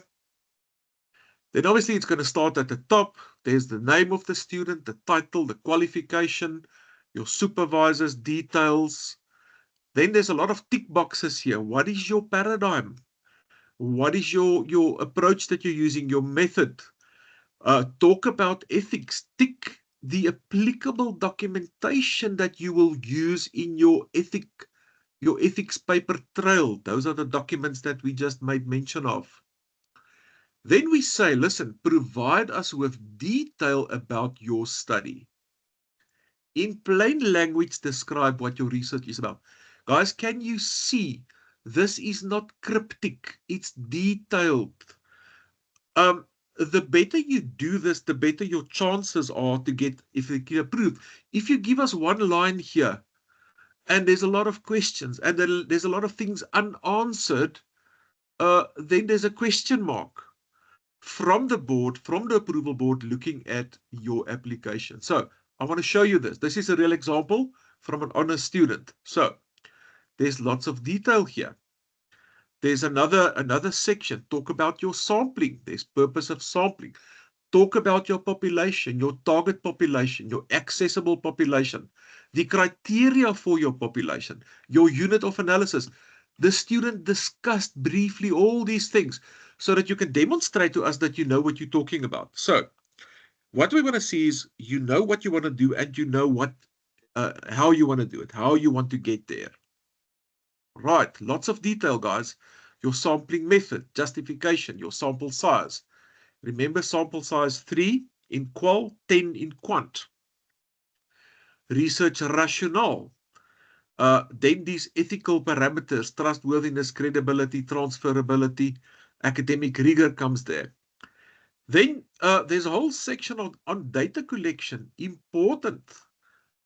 Then obviously it's going to start at the top. There's the name of the student, the title, the qualification, your supervisor's details. Then there's a lot of tick boxes here. What is your paradigm? What is your approach that you're using, your method? Talk about ethics. Tick the applicable documentation that you will use in your ethics paper trail. Those are the documents that we just made mention of. Then we say, listen, provide us with detail about your study. In plain language, describe what your research is about. Guys, can you see? This is not cryptic. It's detailed. The better you do this, the better your chances are to get approved. If you give us one line here, and there's a lot of questions, and there's a lot of things unanswered, then there's a question mark from the board, from the approval board, looking at your application. So I want to show you this. This is a real example from an honest student. So there's lots of detail here. There's another section. Talk about your sampling. There's purpose of sampling. Talk about your population, your target population, your accessible population, the criteria for your population, your unit of analysis. The student discussed briefly all these things so that you can demonstrate to us that you know what you're talking about. So what we want to see is you know what you want to do and you know what how you want to do it, how you want to get there. Right, lots of detail, guys. Your sampling method, justification, your sample size. Remember, sample size 3 in qual, 10 in quant. Research rationale. Then these ethical parameters, trustworthiness, credibility, transferability, academic rigor comes there. Then there's a whole section on data collection. Important.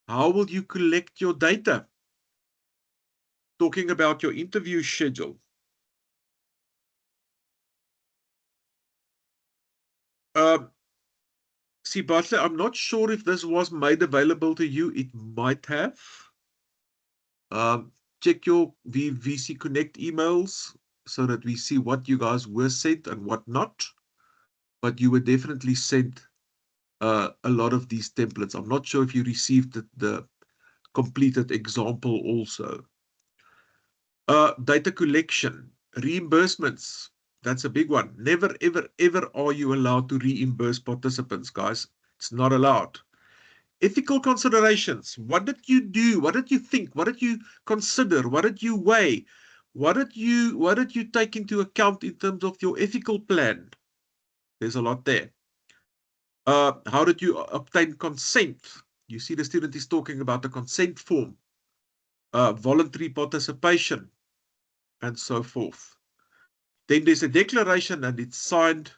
How will you collect your data? Talking about your interview schedule. See, Butler, I'm not sure if this was made available to you. It might have. Check your VC Connect emails so that we see what you guys were sent and what not. But you were definitely sent a lot of these templates. I'm not sure if you received the completed example also. Data collection, reimbursements. That's a big one. Never, ever, ever are you allowed to reimburse participants, guys. It's not allowed. Ethical considerations. What did you do? What did you think? What did you consider? What did you weigh? What did you take into account in terms of your ethical plan? There's a lot there. How did you obtain consent? You see the student is talking about the consent form, voluntary participation, and so forth. Then there's a declaration and it's signed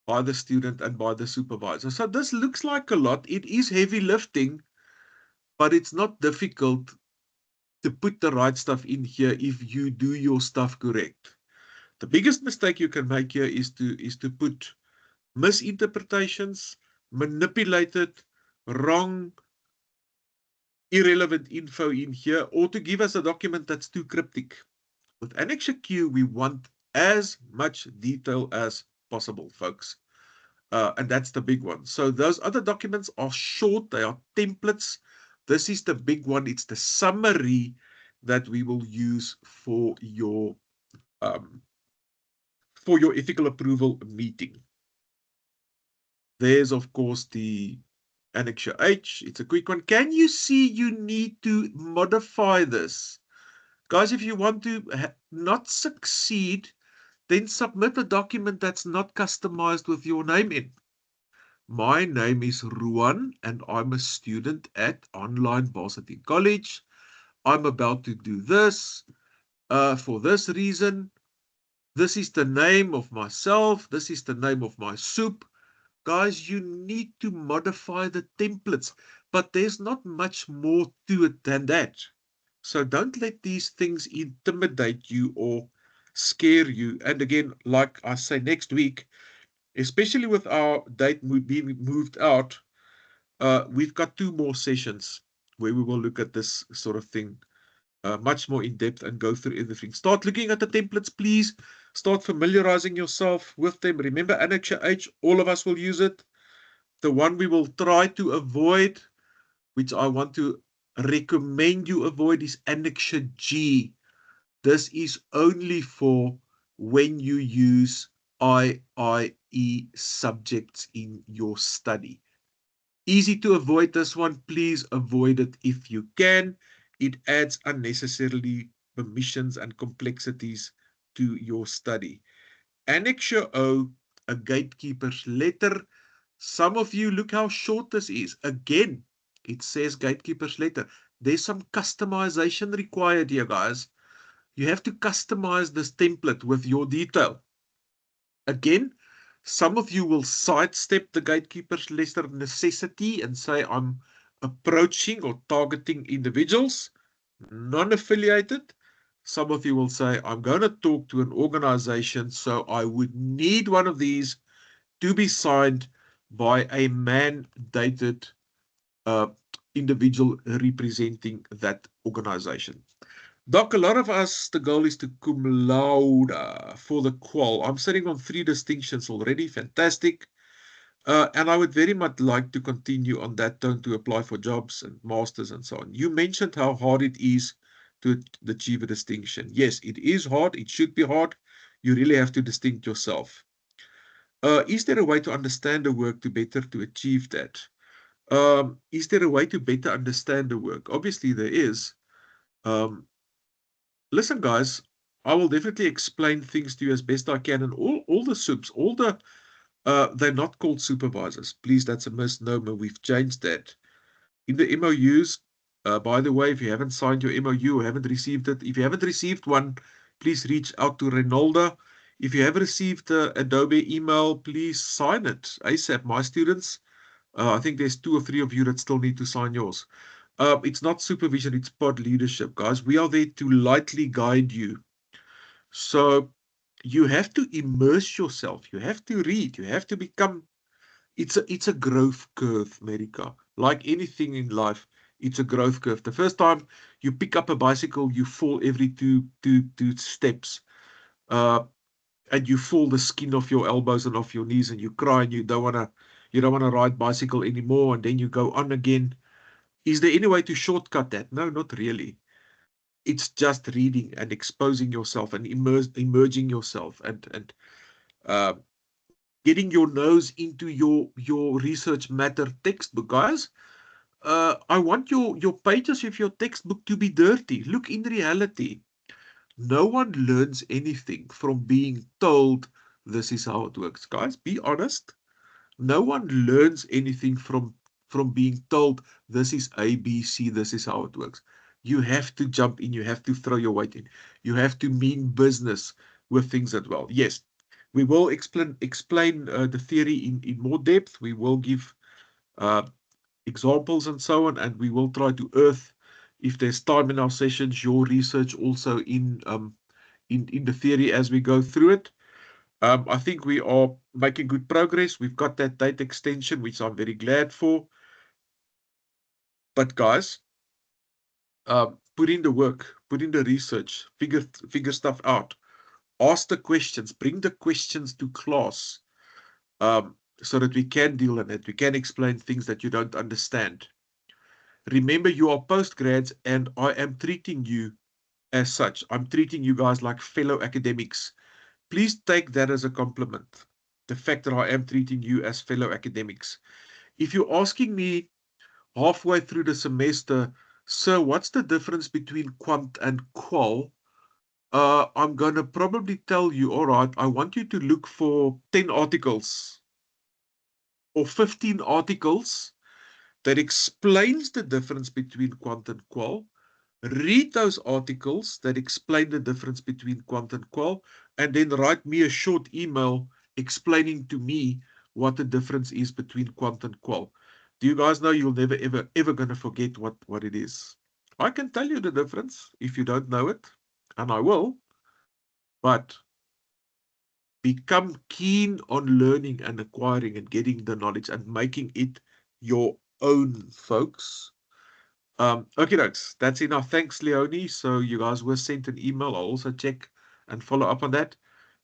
by the student and by the supervisor. So this looks like a lot. It is heavy lifting, but it's not difficult to put the right stuff in here if you do your stuff correct. The biggest mistake you can make here is to put misinterpretations, manipulated, wrong, irrelevant info in here, or to give us a document that's too cryptic. With Annexure Q, we want as much detail as possible, folks. And that's the big one. So those other documents are short, they are templates. This is the big one. It's the summary that we will use for your ethical approval meeting. There's, of course, the Annexure H. It's a quick one. Can you see you need to modify this? Guys, if you want to not succeed, then submit a document that's not customized with your name in. My name is Ruan, and I'm a student at Online Varsity College. I'm about to do this for this reason. This is the name of myself. This is the name of my soup. Guys, you need to modify the templates, but there's not much more to it than that. So don't let these things intimidate you or scare you. And again, like I say, next week, especially with our date being moved out, we've got 2 more sessions where we will look at this sort of thing much more in depth and go through everything. Start looking at the templates, please. Start familiarizing yourself with them. Remember, Annexure H, all of us will use it. The one we will try to avoid, which I want to recommend you avoid, is Annexure G. This is only for when you use IIE subjects in your study. Easy to avoid this one. Please avoid it if you can. It adds unnecessarily permissions and complexities to your study. Annexure O, a gatekeeper's letter. Some of you, look how short this is. Again, it says gatekeeper's letter. There's some customization required here, guys. You have to customize this template with your detail. Again, some of you will sidestep the gatekeeper's letter necessity and say, I'm approaching or targeting individuals, non-affiliated. Some of you will say, I'm going to talk to an organization, so I would need one of these to be signed by a mandated individual representing that organization. Doc, a lot of us, the goal is to cum laude for the qual. I'm sitting on 3 distinctions already. Fantastic. And I would very much like to continue on that tone to apply for jobs and masters and so on. You mentioned how hard it is to achieve a distinction. Yes, it is hard. It should be hard. You really have to distinct yourself. Is there a way to understand the work to achieve that? Is there a way to better understand the work? Obviously, there is. Listen, guys, I will definitely explain things to you as best I can. And all the soups, they're not called supervisors. Please, that's a misnomer. We've changed that. In the MOUs, by the way, if you haven't signed your MOU or haven't received it, if you haven't received one, please reach out to Renalda. If you have received the Adobe email, please sign it ASAP. My students, I think there's 2 or 3 of you that still need to sign yours. It's not supervision, it's pod leadership, guys. We are there to lightly guide you. So you have to immerse yourself. You have to read. You have to become it's a growth curve, America. Like anything in life, it's a growth curve. The first time you pick up a bicycle, you fall every two steps. And you fall the skin off your elbows and off your knees, and you cry, and you don't wanna ride bicycle anymore, and then you go on again. Is there any way to shortcut that? No, not really. It's just reading and exposing yourself and immersing yourself and uh, getting your nose into your research matter textbook, guys. I want your pages of your textbook to be dirty. Look, in reality, no one learns anything from being told this is how it works. Guys, be honest. No one learns anything from being told this is ABC, this is how it works. You have to jump in, you have to throw your weight in. You have to mean business with things as well. Yes, we will explain the theory in more depth. We will give uh, examples and so on, and we will try to earth, if there's time in our sessions, your research also in the theory as we go through it. I think we are making good progress. We've got that date extension, which I'm very glad for. But guys, put in the work, put in the research, figure stuff out. Ask the questions, bring the questions to class, so that we can deal in it. We can explain things that you don't understand. Remember, you are postgrads, and I am treating you as such. I'm treating you guys like fellow academics. Please take that as a compliment. The fact that I am treating you as fellow academics. If you're asking me halfway through the semester, sir, what's the difference between quant and qual? I'm going to probably tell you, all right, I want you to look for 10 articles or 15 articles that explains the difference between quant and qual. Read those articles that explain the difference between quant and qual, and then write me a short email explaining to me what the difference is between quant and qual. Do you guys know you're never, ever going to forget what it is? I can tell you the difference if you don't know it, and I will, but become keen on learning and acquiring and getting the knowledge and making it your own, folks. Okay, that's enough. Thanks, Leonie. So you guys were sent an email. I'll also check and follow up on that.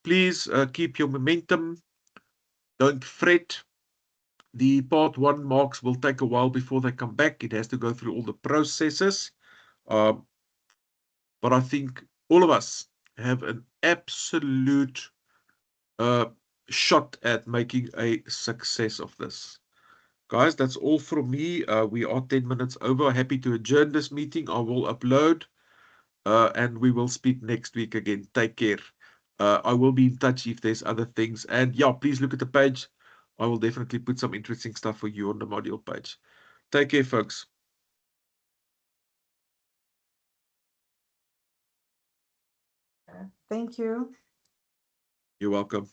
Please keep your momentum. Don't fret. The part 1 marks will take a while before they come back. It has to go through all the processes. But I think all of us have an absolute shot at making a success of this. Guys, that's all from me. We are 10 minutes over. Happy to adjourn this meeting. I will upload. And we will speak next week again. Take care. I will be in touch if there's other things. And yeah, please look at the page. I will definitely put some interesting stuff for you on the module page. Take care, folks. Thank you. You're welcome.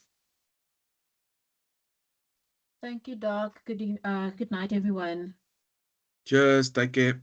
Thank you, Doc. Good night, everyone. Cheers. Take care.